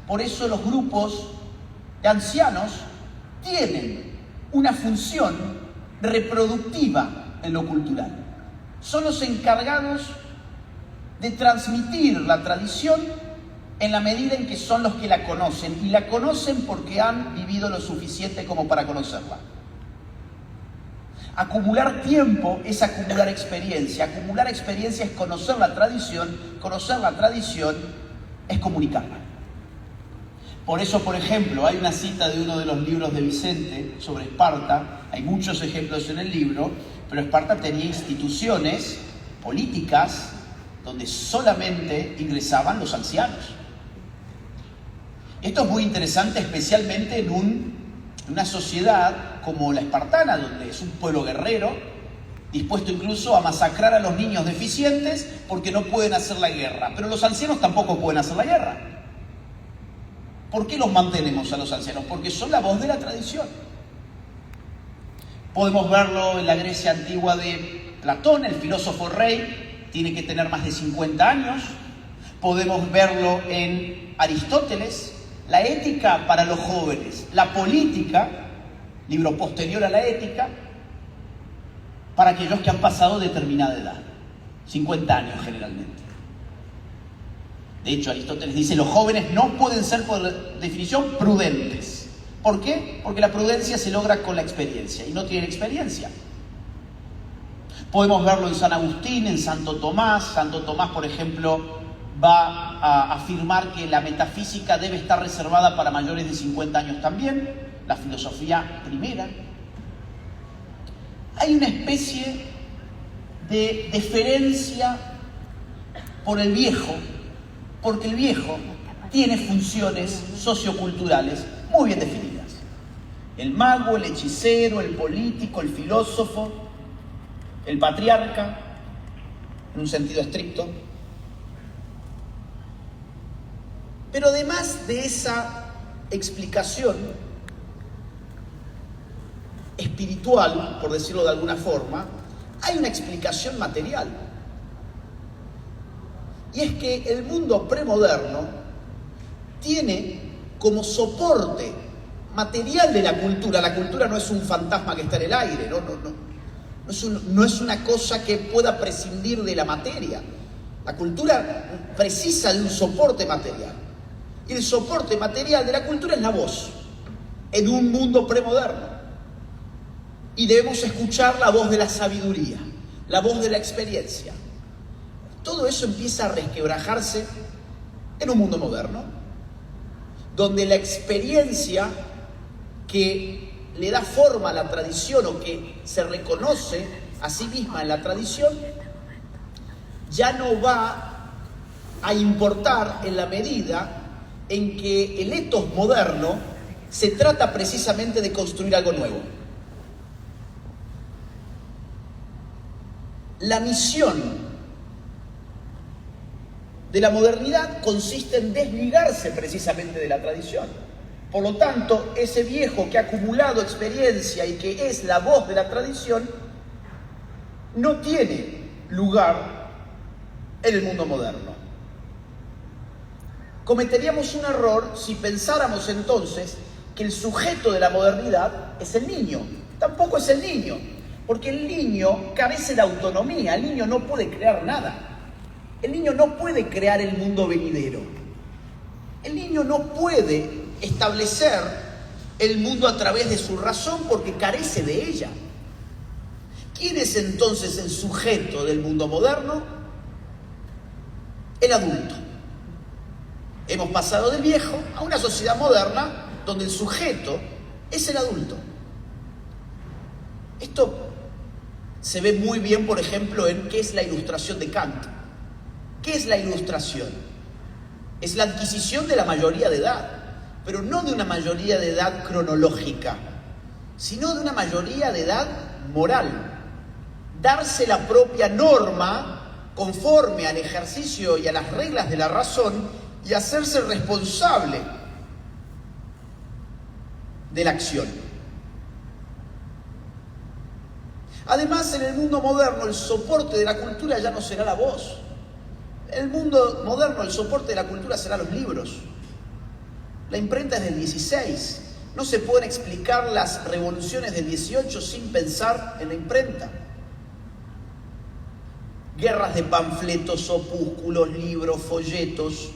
por eso los grupos de ancianos tienen una función reproductiva en lo cultural. Son los encargados de transmitir la tradición en la medida en que son los que la conocen, y la conocen porque han vivido lo suficiente como para conocerla. Acumular tiempo es acumular experiencia. Acumular experiencia es conocer la tradición es comunicarla. Por eso, por ejemplo, hay una cita de uno de los libros de Vicente sobre Esparta. Hay muchos ejemplos en el libro, pero Esparta tenía instituciones políticas donde solamente ingresaban los ancianos. Esto es muy interesante, especialmente en una sociedad como la espartana, donde es un pueblo guerrero, dispuesto incluso a masacrar a los niños deficientes porque no pueden hacer la guerra. Pero los ancianos tampoco pueden hacer la guerra. ¿Por qué los mantenemos a los ancianos? Porque son la voz de la tradición. Podemos verlo en la Grecia antigua de Platón, el filósofo rey tiene que tener más de 50 años. Podemos verlo en Aristóteles, la ética para los jóvenes, la política, libro posterior a la ética, para aquellos que han pasado determinada edad, 50 años generalmente. De hecho, Aristóteles dice, los jóvenes no pueden ser por definición prudentes. ¿Por qué? Porque la prudencia se logra con la experiencia, y no tienen experiencia. Podemos verlo en San Agustín, en Santo Tomás. Santo Tomás, por ejemplo, va a afirmar que la metafísica debe estar reservada para mayores de 50 años también, la filosofía primera. Hay una especie de deferencia por el viejo, porque el viejo tiene funciones socioculturales muy bien definidas. El mago, el hechicero, el político, el filósofo, el patriarca, en un sentido estricto. Pero además de esa explicación espiritual, por decirlo de alguna forma, hay una explicación material. Y es que el mundo premoderno tiene como soporte material de la cultura no es un fantasma que está en el aire, no es una cosa que pueda prescindir de la materia. La cultura precisa de un soporte material. Y el soporte material de la cultura es la voz, en un mundo premoderno. Y debemos escuchar la voz de la sabiduría, la voz de la experiencia. Todo eso empieza a resquebrajarse en un mundo moderno, donde la experiencia que le da forma a la tradición o que se reconoce a sí misma en la tradición, ya no va a importar en la medida en que el etos moderno se trata precisamente de construir algo nuevo. La misión de la modernidad consiste en desligarse precisamente de la tradición. Por lo tanto, ese viejo que ha acumulado experiencia y que es la voz de la tradición, no tiene lugar en el mundo moderno. Cometeríamos un error si pensáramos entonces que el sujeto de la modernidad es el niño. Tampoco es el niño, porque el niño carece de autonomía, el niño no puede crear nada. El niño no puede crear el mundo venidero. El niño no puede establecer el mundo a través de su razón porque carece de ella. ¿Quién es entonces el sujeto del mundo moderno? El adulto. Hemos pasado del viejo a una sociedad moderna donde el sujeto es el adulto. Esto se ve muy bien, por ejemplo, en qué es la ilustración de Kant. ¿Qué es la ilustración? Es la adquisición de la mayoría de edad, pero no de una mayoría de edad cronológica, sino de una mayoría de edad moral. Darse la propia norma conforme al ejercicio y a las reglas de la razón y hacerse responsable de la acción. Además, en el mundo moderno, el soporte de la cultura ya no será la voz. En el mundo moderno, el soporte de la cultura será los libros. La imprenta es del 16. No se pueden explicar las revoluciones del 18 sin pensar en la imprenta. Guerras de panfletos, opúsculos, libros, folletos,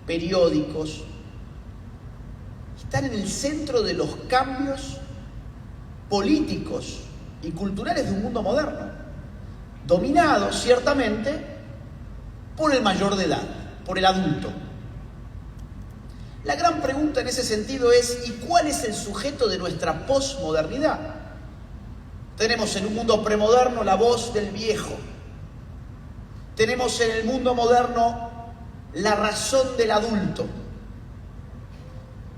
periódicos. Están en el centro de los cambios políticos y culturales de un mundo moderno, dominado ciertamente por el mayor de edad, por el adulto. La gran pregunta en ese sentido es, ¿y cuál es el sujeto de nuestra posmodernidad? Tenemos en un mundo premoderno la voz del viejo. Tenemos en el mundo moderno la razón del adulto.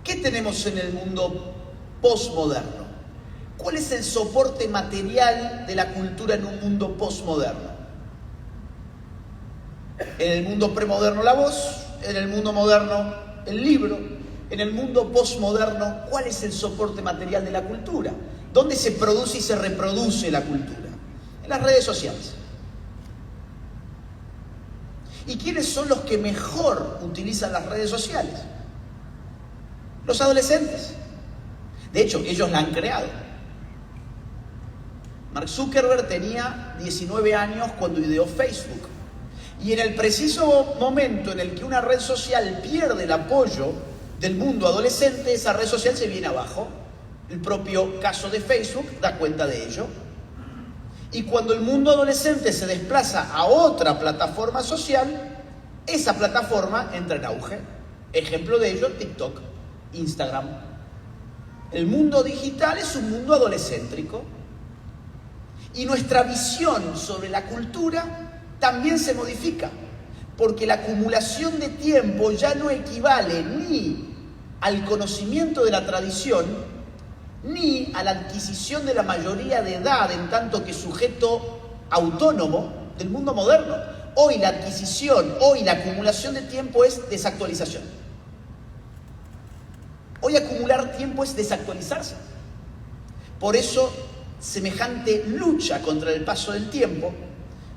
¿Qué tenemos en el mundo posmoderno? ¿Cuál es el soporte material de la cultura en un mundo posmoderno? En el mundo premoderno la voz, en el mundo moderno el libro, en el mundo posmoderno, ¿cuál es el soporte material de la cultura? ¿Dónde se produce y se reproduce la cultura? En las redes sociales. ¿Y quiénes son los que mejor utilizan las redes sociales? Los adolescentes. De hecho, ellos la han creado. Mark Zuckerberg tenía 19 años cuando ideó Facebook. Y en el preciso momento en el que una red social pierde el apoyo del mundo adolescente, esa red social se viene abajo. El propio caso de Facebook da cuenta de ello. Y cuando el mundo adolescente se desplaza a otra plataforma social, esa plataforma entra en auge. Ejemplo de ello, TikTok, Instagram. El mundo digital es un mundo adolescéntrico. Y nuestra visión sobre la cultura también se modifica, porque la acumulación de tiempo ya no equivale ni al conocimiento de la tradición, ni a la adquisición de la mayoría de edad en tanto que sujeto autónomo del mundo moderno. Hoy la adquisición, hoy la acumulación de tiempo es desactualización. Hoy acumular tiempo es desactualizarse. Por eso, semejante lucha contra el paso del tiempo,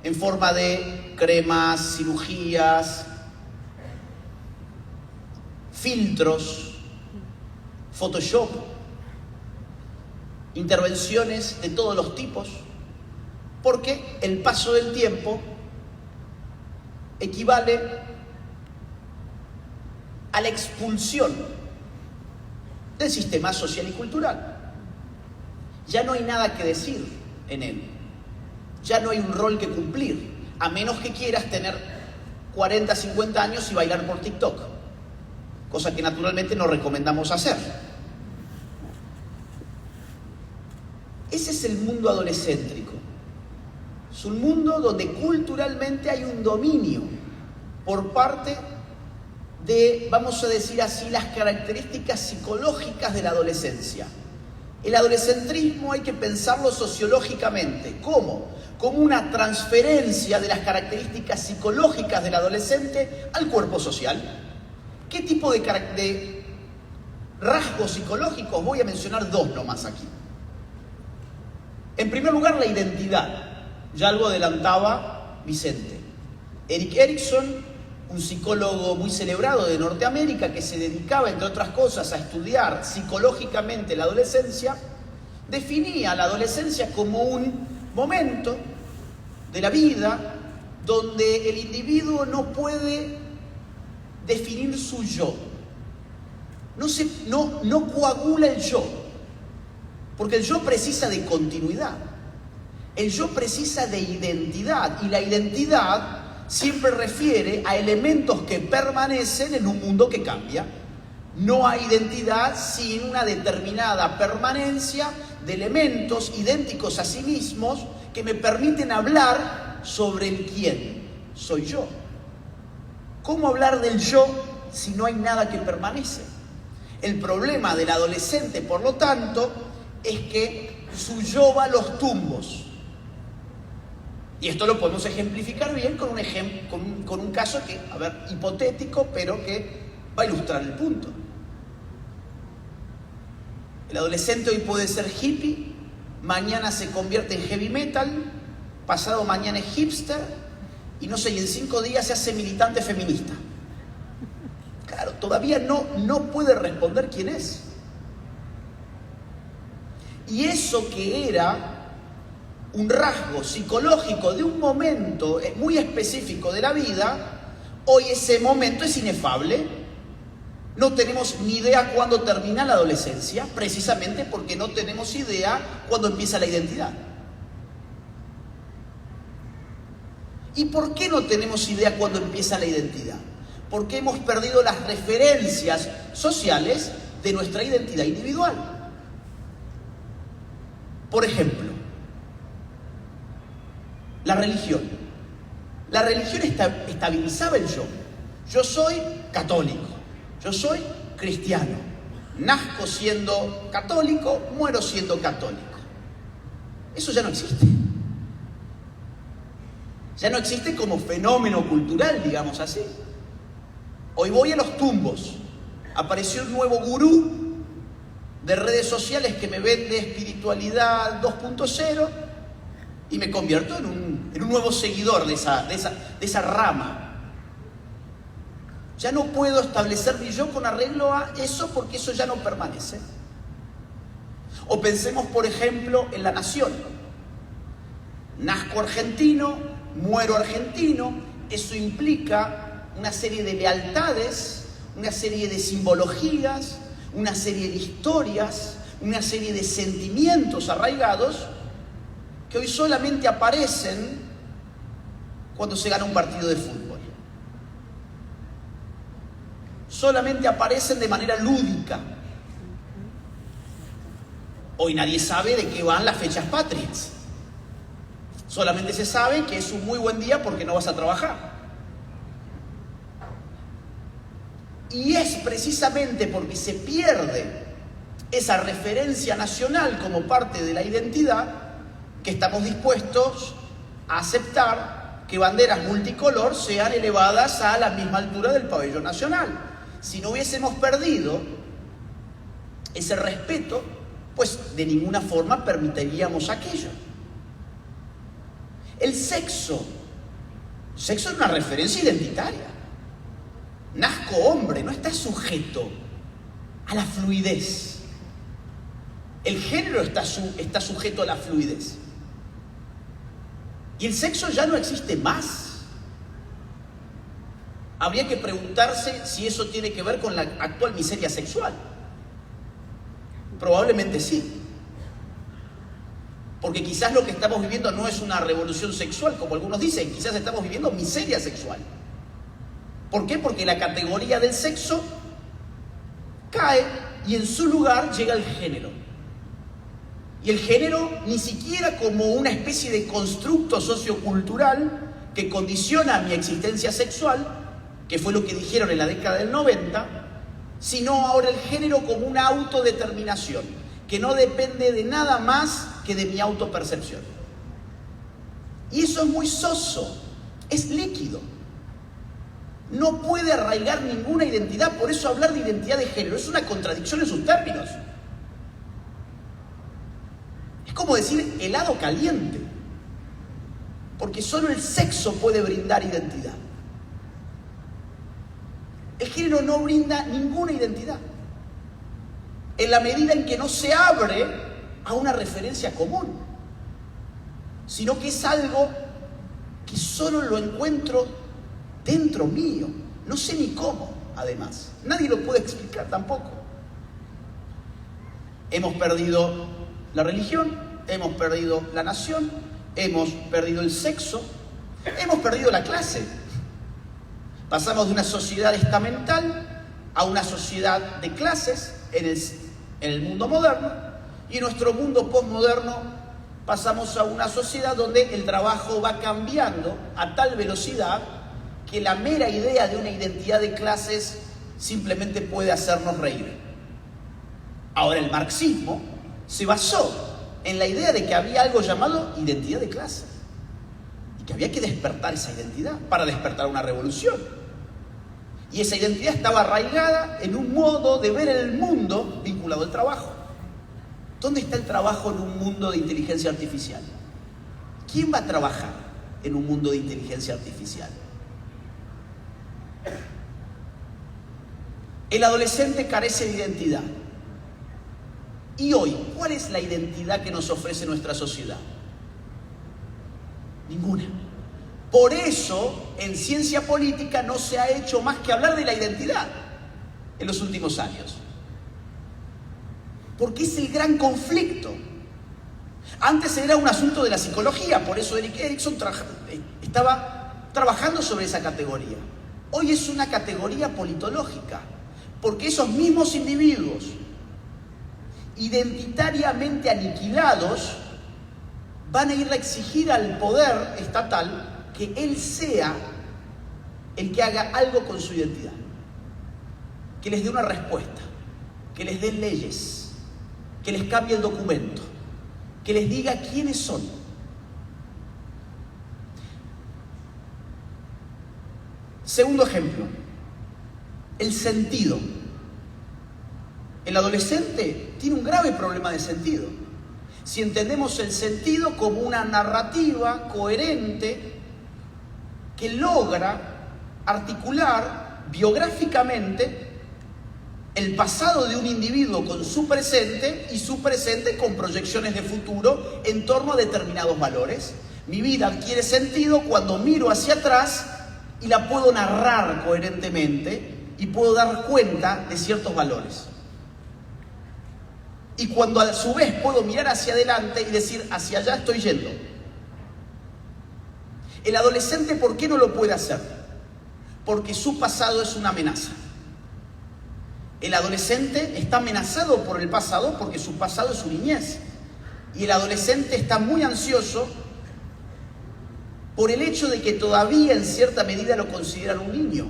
en forma de cremas, cirugías, filtros, Photoshop, intervenciones de todos los tipos, porque el paso del tiempo equivale a la expulsión del sistema social y cultural. Ya no hay nada que decir en él. Ya no hay un rol que cumplir, a menos que quieras tener 40, 50 años y bailar por TikTok, cosa que naturalmente no recomendamos hacer. Ese es el mundo adolescéntrico. Es un mundo donde culturalmente hay un dominio por parte de, vamos a decir así, las características psicológicas de la adolescencia. El adolescentrismo hay que pensarlo sociológicamente. ¿Cómo? Como una transferencia de las características psicológicas del adolescente al cuerpo social. ¿Qué tipo de rasgos psicológicos? Voy a mencionar dos nomás aquí. En primer lugar, la identidad. Ya algo adelantaba Vicente. Erik Erikson, un psicólogo muy celebrado de Norteamérica que se dedicaba, entre otras cosas, a estudiar psicológicamente la adolescencia, definía la adolescencia como un momento de la vida donde el individuo no puede definir su yo. No coagula el yo, porque el yo precisa de continuidad. El yo precisa de identidad, y la identidad siempre refiere a elementos que permanecen en un mundo que cambia. No hay identidad sin una determinada permanencia de elementos idénticos a sí mismos que me permiten hablar sobre el quién soy yo. ¿Cómo hablar del yo si no hay nada que permanece? El problema del adolescente, por lo tanto, es que su yo va a los tumbos. Y esto lo podemos ejemplificar bien con un caso que, a ver, hipotético, pero que va a ilustrar el punto. El adolescente hoy puede ser hippie, mañana se convierte en heavy metal, pasado mañana es hipster, y no sé, y en 5 días se hace militante feminista. Claro, todavía no puede responder quién es. Y eso que era un rasgo psicológico de un momento muy específico de la vida, hoy ese momento es inefable. No tenemos ni idea cuándo termina la adolescencia, precisamente porque no tenemos idea cuándo empieza la identidad. ¿Y por qué no tenemos idea cuándo empieza la identidad? Porque hemos perdido las referencias sociales de nuestra identidad individual. Por ejemplo, la religión. La religión estabilizaba el yo. Yo soy católico, yo soy cristiano. Nazco siendo católico, muero siendo católico. Eso ya no existe. Ya no existe como fenómeno cultural, digamos así. Hoy voy a los tumbos. Apareció un nuevo gurú de redes sociales que me vende espiritualidad 2.0 y me convierto en un nuevo seguidor de esa rama. Ya no puedo establecer mi yo con arreglo a eso porque eso ya no permanece. O pensemos, por ejemplo, en la nación. Nazco argentino, muero argentino, eso implica una serie de lealtades, una serie de simbologías, una serie de historias, una serie de sentimientos arraigados que hoy solamente aparecen cuando se gana un partido de fútbol. Solamente aparecen de manera lúdica. Hoy nadie sabe de qué van las fechas patrias. Solamente se sabe que es un muy buen día porque no vas a trabajar. Y es precisamente porque se pierde esa referencia nacional como parte de la identidad que estamos dispuestos a aceptar que banderas multicolor sean elevadas a la misma altura del pabellón nacional. Si no hubiésemos perdido ese respeto, pues de ninguna forma permitiríamos aquello. El sexo es una referencia identitaria. Nazco hombre, no está sujeto a la fluidez. El género está sujeto a la fluidez. Y el sexo ya no existe más. Habría que preguntarse si eso tiene que ver con la actual miseria sexual. Probablemente sí. Porque quizás lo que estamos viviendo no es una revolución sexual, como algunos dicen, quizás estamos viviendo miseria sexual. ¿Por qué? Porque la categoría del sexo cae y en su lugar llega el género. Y el género ni siquiera como una especie de constructo sociocultural que condiciona mi existencia sexual, que fue lo que dijeron en la década del 90, sino ahora el género como una autodeterminación, que no depende de nada más que de mi autopercepción. Y eso es muy soso, es líquido. No puede arraigar ninguna identidad, por eso hablar de identidad de género es una contradicción en sus términos. Es como decir helado caliente, porque solo el sexo puede brindar identidad. El género no brinda ninguna identidad, en la medida en que no se abre a una referencia común, sino que es algo que solo lo encuentro dentro mío, no sé ni cómo, además. Nadie lo puede explicar tampoco. Hemos perdido la religión, hemos perdido la nación, hemos perdido el sexo, hemos perdido la clase. Pasamos de una sociedad estamental a una sociedad de clases en el mundo moderno, y en nuestro mundo postmoderno pasamos a una sociedad donde el trabajo va cambiando a tal velocidad que la mera idea de una identidad de clases simplemente puede hacernos reír. Ahora, el marxismo se basó en la idea de que había algo llamado identidad de clase y que había que despertar esa identidad para despertar una revolución. Y esa identidad estaba arraigada en un modo de ver el mundo vinculado al trabajo. ¿Dónde está el trabajo en un mundo de inteligencia artificial? ¿Quién va a trabajar en un mundo de inteligencia artificial? El adolescente carece de identidad. Y hoy, ¿cuál es la identidad que nos ofrece nuestra sociedad? Ninguna. Por eso, en ciencia política no se ha hecho más que hablar de la identidad en los últimos años. Porque es el gran conflicto. Antes era un asunto de la psicología, por eso Erik Erikson estaba trabajando sobre esa categoría. Hoy es una categoría politológica, porque esos mismos individuos identitariamente aniquilados van a ir a exigir al poder estatal que él sea el que haga algo con su identidad, que les dé una respuesta, que les dé leyes, que les cambie el documento, que les diga quiénes son. Segundo ejemplo, el sentido. El adolescente tiene un grave problema de sentido. Si entendemos el sentido como una narrativa coherente que logra articular biográficamente el pasado de un individuo con su presente y su presente con proyecciones de futuro en torno a determinados valores. Mi vida adquiere sentido cuando miro hacia atrás y la puedo narrar coherentemente y puedo dar cuenta de ciertos valores. Y cuando a su vez puedo mirar hacia adelante y decir, hacia allá estoy yendo. El adolescente, ¿por qué no lo puede hacer? Porque su pasado es una amenaza. El adolescente está amenazado por el pasado porque su pasado es su niñez. Y el adolescente está muy ansioso por el hecho de que todavía en cierta medida lo consideran un niño,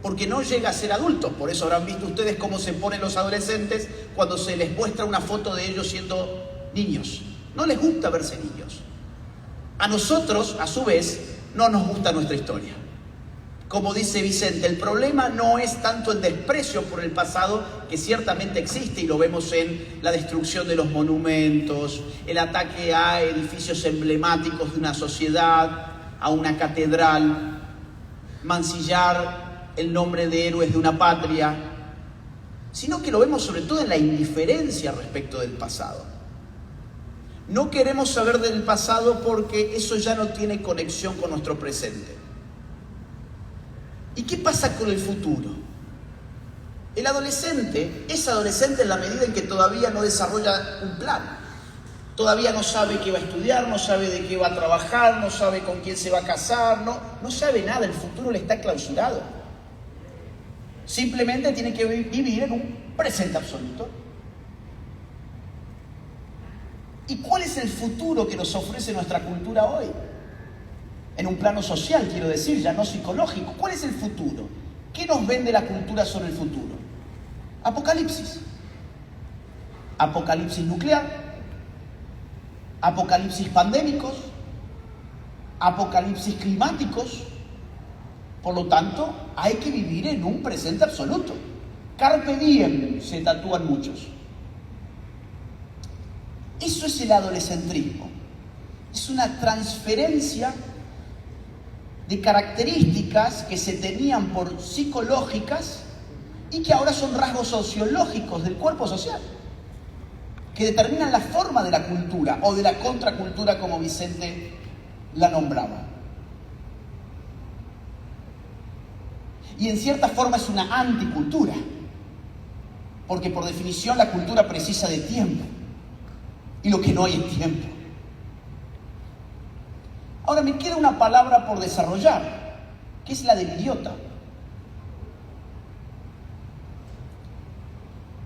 porque no llega a ser adulto. Por eso habrán visto ustedes cómo se ponen los adolescentes cuando se les muestra una foto de ellos siendo niños. No les gusta verse niños. A nosotros, a su vez, no nos gusta nuestra historia. Como dice Vicente, el problema no es tanto el desprecio por el pasado, que ciertamente existe y lo vemos en la destrucción de los monumentos, el ataque a edificios emblemáticos de una sociedad, a una catedral, mancillar el nombre de héroes de una patria, sino que lo vemos sobre todo en la indiferencia respecto del pasado. No queremos saber del pasado porque eso ya no tiene conexión con nuestro presente. ¿Y qué pasa con el futuro? El adolescente es adolescente en la medida en que todavía no desarrolla un plan. Todavía no sabe qué va a estudiar, no sabe de qué va a trabajar, no sabe con quién se va a casar, no sabe nada, el futuro le está clausurado. Simplemente tiene que vivir en un presente absoluto. ¿Y cuál es el futuro que nos ofrece nuestra cultura hoy? En un plano social, quiero decir, ya no psicológico. ¿Cuál es el futuro? ¿Qué nos vende la cultura sobre el futuro? Apocalipsis. Apocalipsis nuclear, apocalipsis pandémicos, apocalipsis climáticos. Por lo tanto, hay que vivir en un presente absoluto. Carpe diem, se tatúan muchos. Eso es el adolescentrismo. Es una transferencia de características que se tenían por psicológicas y que ahora son rasgos sociológicos del cuerpo social, que determinan la forma de la cultura o de la contracultura, como Vicente la nombraba. Y en cierta forma es una anticultura, porque por definición la cultura precisa de tiempo, y lo que no hay es tiempo. Ahora me queda una palabra por desarrollar, que es la del idiota.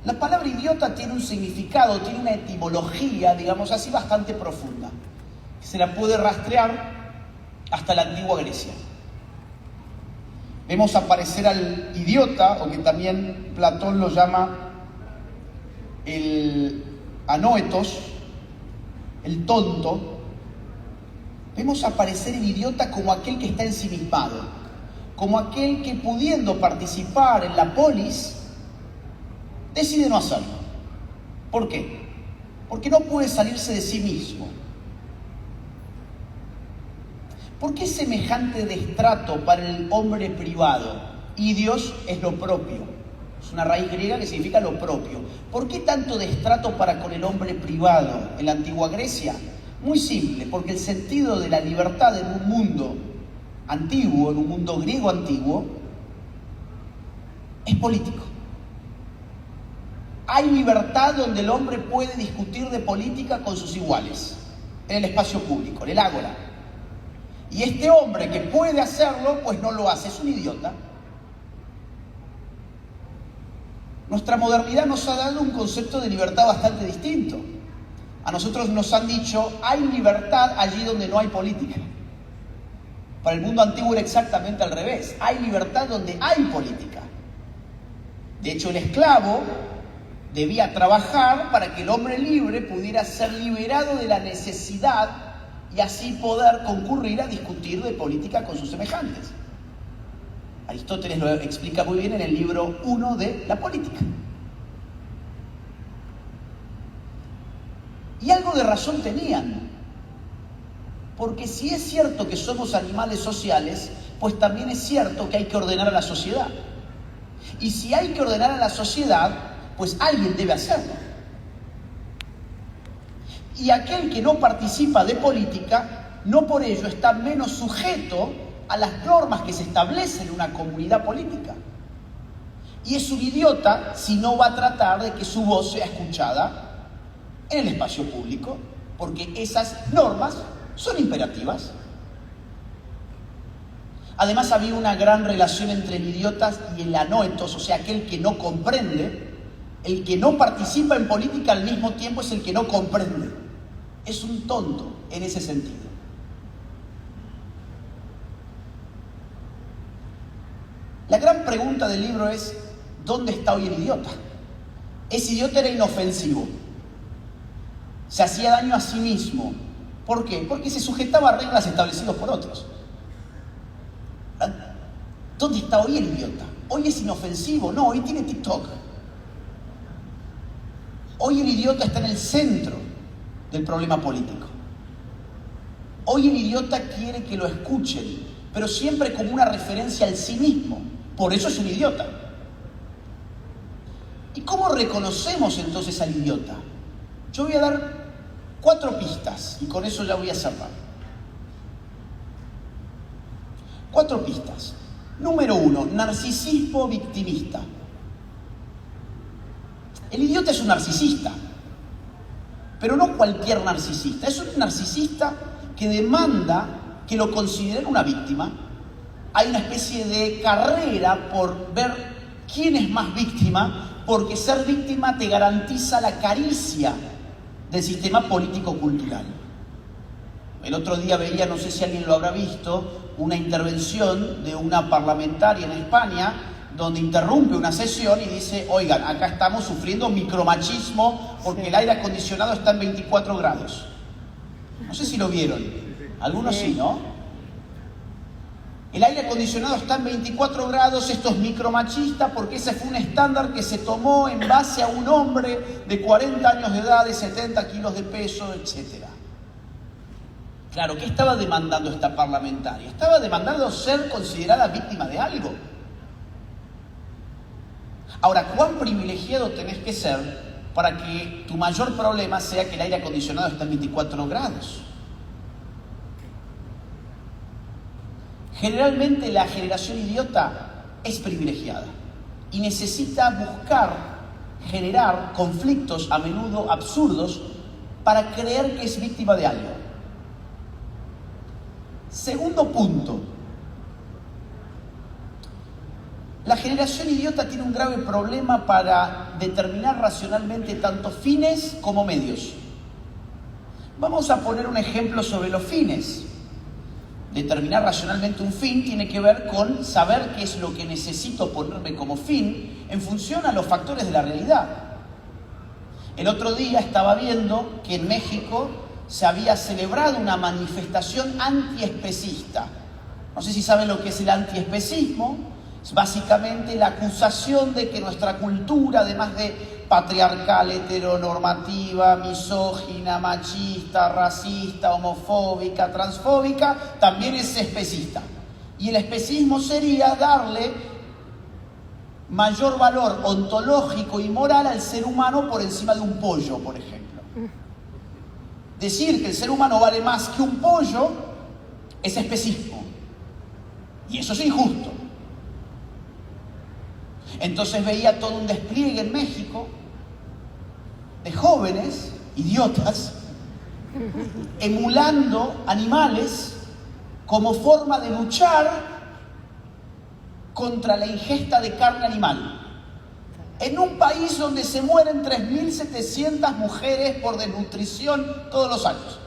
La palabra idiota tiene un significado, tiene una etimología, digamos así, bastante profunda. Se la puede rastrear hasta la antigua Grecia. Vemos aparecer al idiota, o que también Platón lo llama el anoetos, el tonto. Vemos aparecer el idiota como aquel que está ensimismado, como aquel que, pudiendo participar en la polis, decide no hacerlo. ¿Por qué? Porque no puede salirse de sí mismo. ¿Por qué semejante destrato para el hombre privado? Idios es lo propio. Es una raíz griega que significa lo propio. ¿Por qué tanto destrato para con el hombre privado en la antigua Grecia? Muy simple, porque el sentido de la libertad en un mundo antiguo, en un mundo griego antiguo, es político. Hay libertad donde el hombre puede discutir de política con sus iguales, en el espacio público, en el ágora. Y este hombre que puede hacerlo, pues no lo hace, es un idiota. Nuestra modernidad nos ha dado un concepto de libertad bastante distinto. A nosotros nos han dicho, hay libertad allí donde no hay política. Para el mundo antiguo era exactamente al revés. Hay libertad donde hay política. De hecho, el esclavo debía trabajar para que el hombre libre pudiera ser liberado de la necesidad y así poder concurrir a discutir de política con sus semejantes. Aristóteles lo explica muy bien en el libro 1 de La Política. Y algo de razón tenían, porque si es cierto que somos animales sociales, pues también es cierto que hay que ordenar a la sociedad. Y si hay que ordenar a la sociedad, pues alguien debe hacerlo. Y aquel que no participa de política, no por ello está menos sujeto a las normas que se establecen en una comunidad política. Y es un idiota si no va a tratar de que su voz sea escuchada en el espacio público, porque esas normas son imperativas. Además, había una gran relación entre el idiota y el anoetos, o sea, aquel que no comprende. El que no participa en política al mismo tiempo es el que no comprende. Es un tonto en ese sentido. La gran pregunta del libro es, ¿dónde está hoy el idiota? Ese idiota era inofensivo. Se hacía daño a sí mismo. ¿Por qué? Porque se sujetaba a reglas establecidas por otros. ¿Dónde está hoy el idiota? Hoy es inofensivo. No, hoy tiene TikTok. Hoy el idiota está en el centro del problema político. Hoy el idiota quiere que lo escuchen, pero siempre como una referencia al sí mismo. Por eso es un idiota. ¿Y cómo reconocemos entonces al idiota? Yo voy a dar 4 pistas y con eso ya voy a cerrar. 4 pistas. Número 1, narcisismo victimista. El idiota es un narcisista, pero no cualquier narcisista. Es un narcisista que demanda que lo consideren una víctima. Hay una especie de carrera por ver quién es más víctima, porque ser víctima te garantiza la caricia del sistema político-cultural. El otro día veía, no sé si alguien lo habrá visto, una intervención de una parlamentaria en España donde interrumpe una sesión y dice, oigan, acá estamos sufriendo micromachismo porque el aire acondicionado está en 24 grados. No sé si lo vieron. Algunos sí, ¿no? El aire acondicionado está en 24 grados, esto es micromachista porque ese fue un estándar que se tomó en base a un hombre de 40 años de edad, de 70 kilos de peso, etc. Claro, ¿qué estaba demandando esta parlamentaria? Estaba demandando ser considerada víctima de algo. Ahora, ¿cuán privilegiado tenés que ser para que tu mayor problema sea que el aire acondicionado está en 24 grados? Generalmente la generación idiota es privilegiada y necesita buscar generar conflictos a menudo absurdos para creer que es víctima de algo. Segundo punto. La generación idiota tiene un grave problema para determinar racionalmente tanto fines como medios. Vamos a poner un ejemplo sobre los fines. Determinar racionalmente un fin tiene que ver con saber qué es lo que necesito ponerme como fin en función a los factores de la realidad. El otro día estaba viendo que en México se había celebrado una manifestación antiespecista. No sé si saben lo que es el antiespecismo. Es básicamente la acusación de que nuestra cultura, además de patriarcal, heteronormativa, misógina, machista, racista, homofóbica, transfóbica, también es especista. Y el especismo sería darle mayor valor ontológico y moral al ser humano por encima de un pollo, por ejemplo. Decir que el ser humano vale más que un pollo es especismo. Y eso es injusto. Entonces veía todo un despliegue en México de jóvenes, idiotas, emulando animales como forma de luchar contra la ingesta de carne animal. En un país donde se mueren 3.700 mujeres por desnutrición todos los años.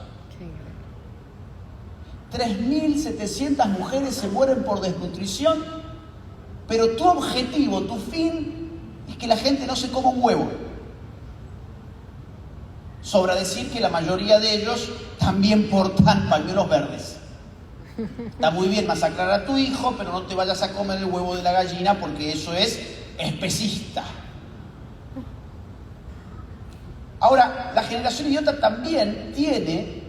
3.700 mujeres se mueren por desnutrición, pero tu objetivo, tu fin, es que la gente no se coma un huevo. Sobra decir que la mayoría de ellos también portan pañuelos verdes. Está muy bien masacrar a tu hijo, pero no te vayas a comer el huevo de la gallina porque eso es especista. Ahora, la generación idiota también tiene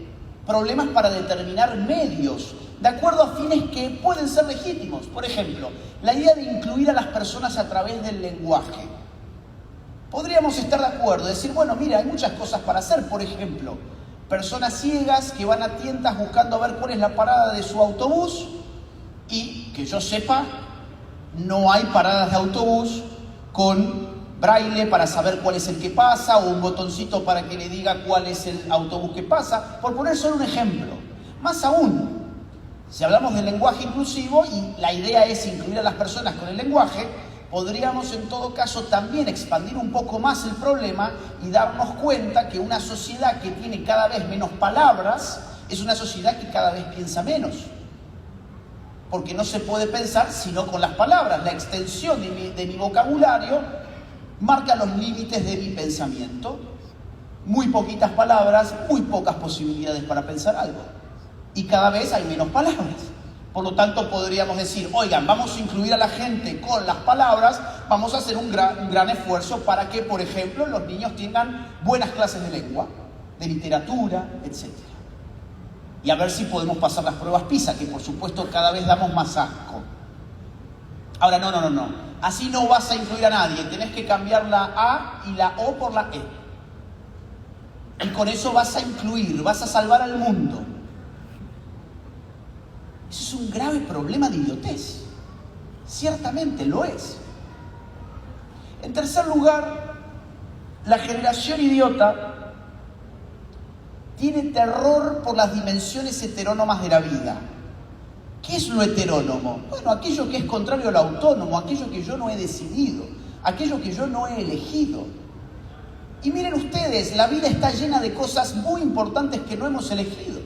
problemas para determinar medios, de acuerdo a fines que pueden ser legítimos. Por ejemplo, la idea de incluir a las personas a través del lenguaje. Podríamos estar de acuerdo, decir, bueno, mira, hay muchas cosas para hacer. Por ejemplo, personas ciegas que van a tiendas buscando a ver cuál es la parada de su autobús y, que yo sepa, no hay paradas de autobús con braille para saber cuál es el que pasa o un botoncito para que le diga cuál es el autobús que pasa, por poner solo un ejemplo. Más aún, si hablamos del lenguaje inclusivo y la idea es incluir a las personas con el lenguaje, podríamos en todo caso también expandir un poco más el problema y darnos cuenta que una sociedad que tiene cada vez menos palabras es una sociedad que cada vez piensa menos. Porque no se puede pensar sino con las palabras. La extensión de mi vocabulario marca los límites de mi pensamiento. Muy poquitas palabras, muy pocas posibilidades para pensar algo. Y cada vez hay menos palabras. Por lo tanto, podríamos decir, oigan, vamos a incluir a la gente con las palabras, vamos a hacer un gran esfuerzo para que, por ejemplo, los niños tengan buenas clases de lengua, de literatura, etc. Y a ver si podemos pasar las pruebas PISA, que por supuesto cada vez damos más asco. Ahora, no. Así no vas a incluir a nadie, tenés que cambiar la A y la O por la E. Y con eso vas a incluir, vas a salvar al mundo. Eso es un grave problema de idiotez. Ciertamente lo es. En tercer lugar, la generación idiota tiene terror por las dimensiones heterónomas de la vida. ¿Qué es lo heterónomo? Bueno, aquello que es contrario al autónomo, aquello que yo no he decidido, aquello que yo no he elegido. Y miren ustedes, la vida está llena de cosas muy importantes que no hemos elegido.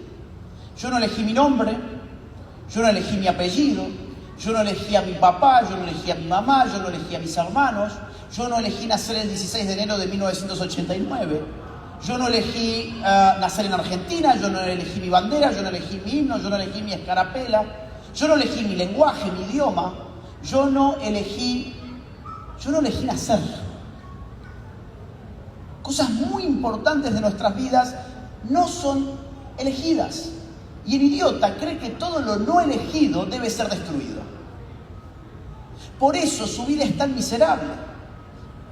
Yo no elegí mi nombre, yo no elegí mi apellido, yo no elegí a mi papá, yo no elegí a mi mamá, yo no elegí a mis hermanos, yo no elegí nacer el 16 de enero de 1989, yo no elegí nacer en Argentina, yo no elegí mi bandera, yo no elegí mi himno, yo no elegí mi escarapela, yo no elegí mi lenguaje, mi idioma, yo no elegí nacer. Cosas muy importantes de nuestras vidas no son elegidas. Y el idiota cree que todo lo no elegido debe ser destruido. Por eso su vida es tan miserable.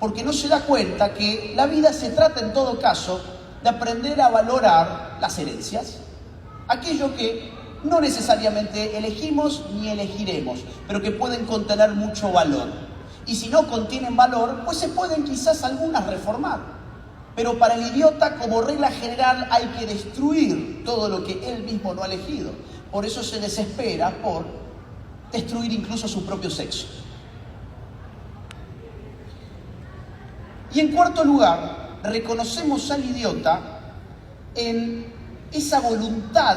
Porque no se da cuenta que la vida se trata en todo caso de aprender a valorar las herencias. Aquello que no necesariamente elegimos ni elegiremos, pero que pueden contener mucho valor. Y si no contienen valor, pues se pueden quizás algunas reformar. Pero para el idiota, como regla general, hay que destruir todo lo que él mismo no ha elegido. Por eso se desespera por destruir incluso su propio sexo. Y en cuarto lugar, reconocemos al idiota en esa voluntad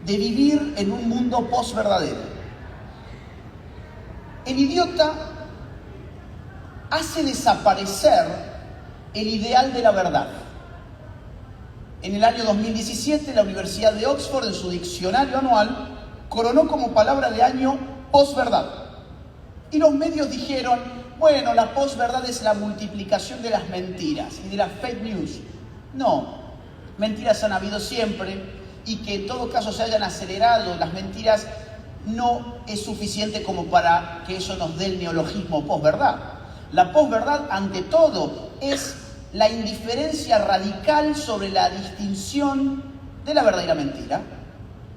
de vivir en un mundo posverdadero. El idiota hace desaparecer el ideal de la verdad. En el año 2017, la Universidad de Oxford, en su diccionario anual, coronó como palabra de año posverdad. Y los medios dijeron, bueno, la posverdad es la multiplicación de las mentiras y de las fake news. No, mentiras han habido siempre, y que en todo caso se hayan acelerado las mentiras no es suficiente como para que eso nos dé el neologismo posverdad. La posverdad, ante todo, es la indiferencia radical sobre la distinción de la verdad y la mentira.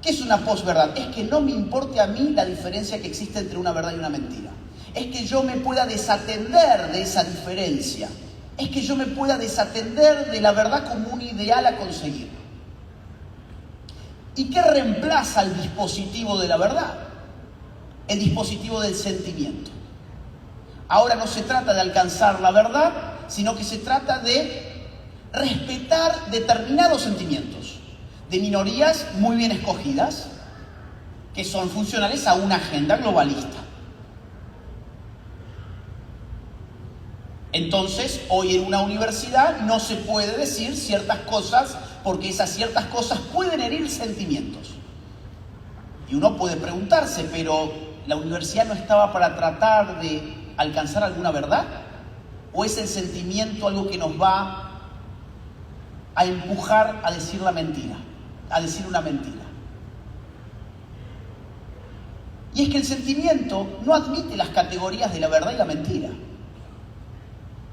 ¿Qué es una posverdad? Es que no me importe a mí la diferencia que existe entre una verdad y una mentira. Es que yo me pueda desatender de esa diferencia. Es que yo me pueda desatender de la verdad como un ideal a conseguir. ¿Y qué reemplaza el dispositivo de la verdad? El dispositivo del sentimiento. Ahora no se trata de alcanzar la verdad, sino que se trata de respetar determinados sentimientos de minorías muy bien escogidas, que son funcionales a una agenda globalista. Entonces, hoy en una universidad no se puede decir ciertas cosas porque esas ciertas cosas pueden herir sentimientos. Y uno puede preguntarse, ¿pero la universidad no estaba para tratar de alcanzar alguna verdad? ¿O es el sentimiento algo que nos va a empujar a decir la mentira, a decir una mentira? Y es que el sentimiento no admite las categorías de la verdad y la mentira.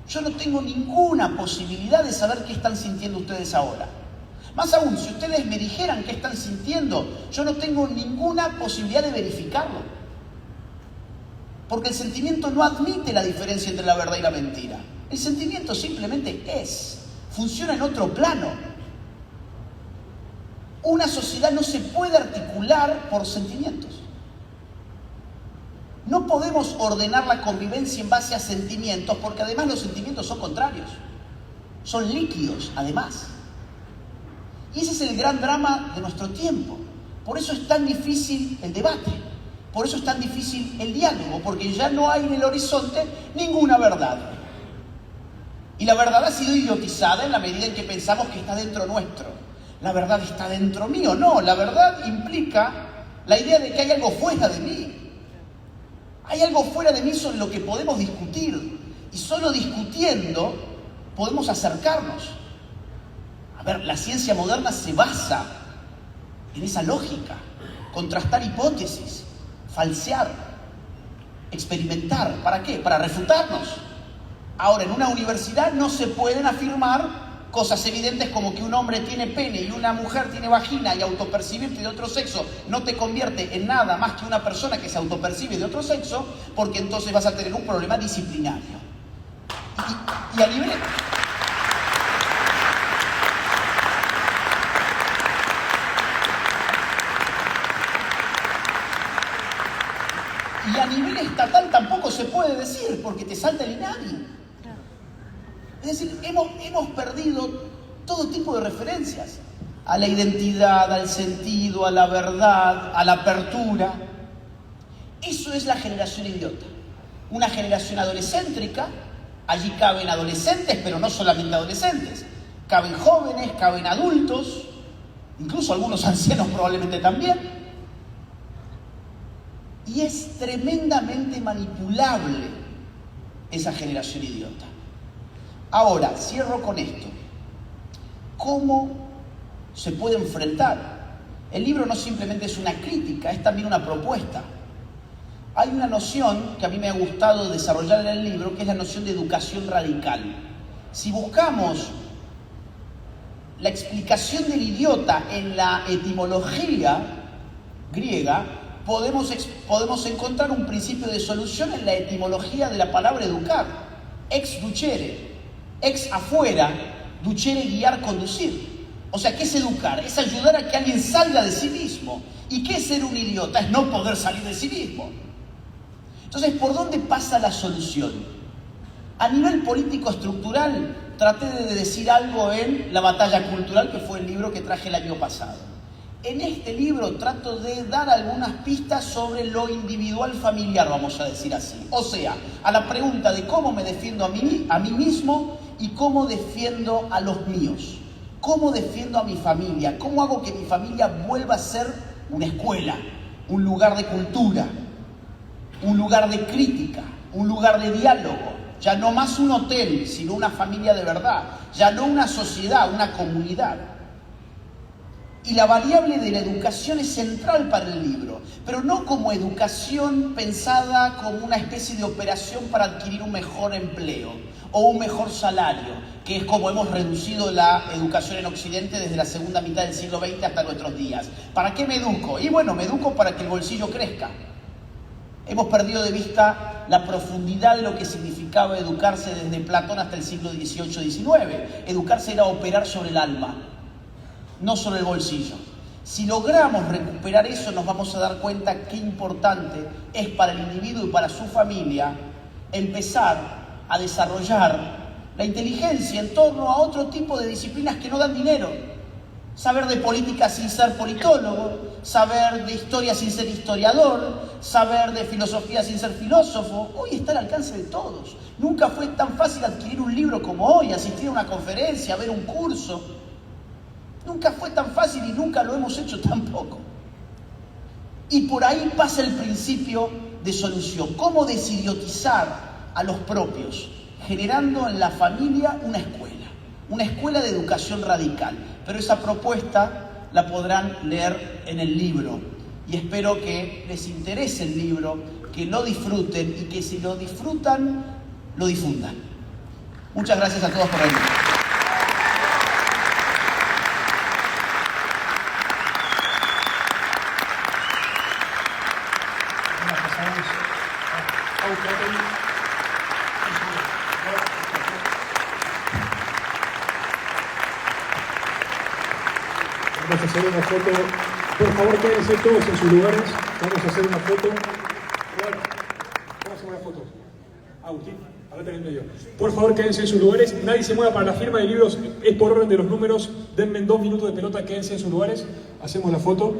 Yo no tengo ninguna posibilidad de saber qué están sintiendo ustedes ahora. Más aún, si ustedes me dijeran qué están sintiendo, yo no tengo ninguna posibilidad de verificarlo. Porque el sentimiento no admite la diferencia entre la verdad y la mentira. El sentimiento simplemente es, funciona en otro plano. Una sociedad no se puede articular por sentimientos. No podemos ordenar la convivencia en base a sentimientos, porque además los sentimientos son contrarios. Son líquidos, además. Y ese es el gran drama de nuestro tiempo. Por eso es tan difícil el debate. Por eso es tan difícil el diálogo, porque ya no hay en el horizonte ninguna verdad. Y la verdad ha sido idiotizada en la medida en que pensamos que está dentro nuestro. La verdad está dentro mío. No, la verdad implica la idea de que hay algo fuera de mí. Hay algo fuera de mí sobre lo que podemos discutir. Y solo discutiendo podemos acercarnos. A ver, la ciencia moderna se basa en esa lógica. Contrastar hipótesis, falsear, experimentar. ¿Para qué? Para refutarnos. Ahora, en una universidad no se pueden afirmar cosas evidentes como que un hombre tiene pene y una mujer tiene vagina, y autopercibirte de otro sexo no te convierte en nada más que una persona que se autopercibe de otro sexo, porque entonces vas a tener un problema disciplinario. Y a nivel... Y a nivel estatal tampoco se puede decir, porque te salta el INADI. Es decir, hemos perdido todo tipo de referencias a la identidad, al sentido, a la verdad, a la apertura. Eso es la generación idiota. Una generación adolescéntrica. Allí caben adolescentes, pero no solamente adolescentes. Caben jóvenes, caben adultos, incluso algunos ancianos probablemente también. Y es tremendamente manipulable esa generación idiota. Ahora, cierro con esto. ¿Cómo se puede enfrentar? El libro no simplemente es una crítica, es también una propuesta. Hay una noción que a mí me ha gustado desarrollar en el libro, que es la noción de educación radical. Si buscamos la explicación del idiota en la etimología griega, podemos encontrar un principio de solución en la etimología de la palabra educar. Ex ducere. Ex afuera, ducere guiar, conducir. O sea, ¿qué es educar? Es ayudar a que alguien salga de sí mismo. ¿Y qué es ser un idiota? Es no poder salir de sí mismo. Entonces, ¿por dónde pasa la solución? A nivel político estructural, traté de decir algo en La batalla cultural, que fue el libro que traje el año pasado. En este libro trato de dar algunas pistas sobre lo individual familiar, vamos a decir así. O sea, a la pregunta de cómo me defiendo a mí mismo y cómo defiendo a los míos. Cómo defiendo a mi familia, cómo hago que mi familia vuelva a ser una escuela, un lugar de cultura, un lugar de crítica, un lugar de diálogo. Ya no más un hotel, sino una familia de verdad. Ya no una sociedad, una comunidad. Y la variable de la educación es central para el libro, pero no como educación pensada como una especie de operación para adquirir un mejor empleo o un mejor salario, que es como hemos reducido la educación en Occidente desde la segunda mitad del siglo XX hasta nuestros días. ¿Para qué me educo? Y bueno, me educo para que el bolsillo crezca. Hemos perdido de vista la profundidad de lo que significaba educarse desde Platón hasta el siglo XVIII-XIX. Educarse era operar sobre el alma, no sobre el bolsillo. Si logramos recuperar eso, nos vamos a dar cuenta qué importante es para el individuo y para su familia empezar a desarrollar la inteligencia en torno a otro tipo de disciplinas que no dan dinero. Saber de política sin ser politólogo, saber de historia sin ser historiador, saber de filosofía sin ser filósofo, hoy está al alcance de todos. Nunca fue tan fácil adquirir un libro como hoy, asistir a una conferencia, ver un curso. Nunca fue tan fácil y nunca lo hemos hecho tampoco. Y por ahí pasa el principio de solución. ¿Cómo desidiotizar a los propios? Generando en la familia una escuela de educación radical. Pero esa propuesta la podrán leer en el libro. Y espero que les interese el libro, que lo disfruten y que si lo disfrutan, lo difundan. Muchas gracias a todos por venir. Vamos a hacer una foto. Por favor, quédense todos en sus lugares. Vamos a hacer una foto. Vamos a hacer una foto. Agustín, háblate en el medio. Por favor, quédense en sus lugares. Nadie se mueva para la firma de libros. Es por orden de los números. Denme 2 minutos de pelota. Quédense en sus lugares. Hacemos la foto.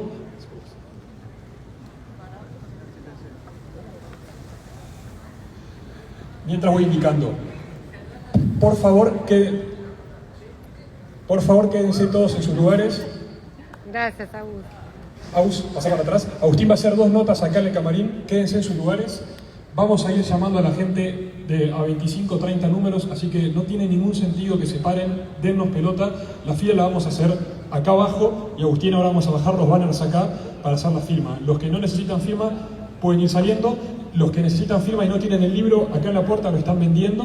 Mientras voy indicando. Por favor, quédense todos en sus lugares. Gracias, Agus. Agus, pasa para atrás. Agustín va a hacer 2 notas acá en el camarín. Quédense en sus lugares. Vamos a ir llamando a la gente a 25 o 30 números, así que no tiene ningún sentido que se paren, dennos pelota. La fila la vamos a hacer acá abajo y Agustín ahora vamos a bajar los banners acá para hacer la firma. Los que no necesitan firma pueden ir saliendo. Los que necesitan firma y no tienen el libro, acá en la puerta lo están vendiendo.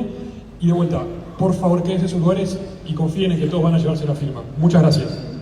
Y de vuelta, por favor, quédense en sus lugares y confíen en que todos van a llevarse la firma. Muchas gracias.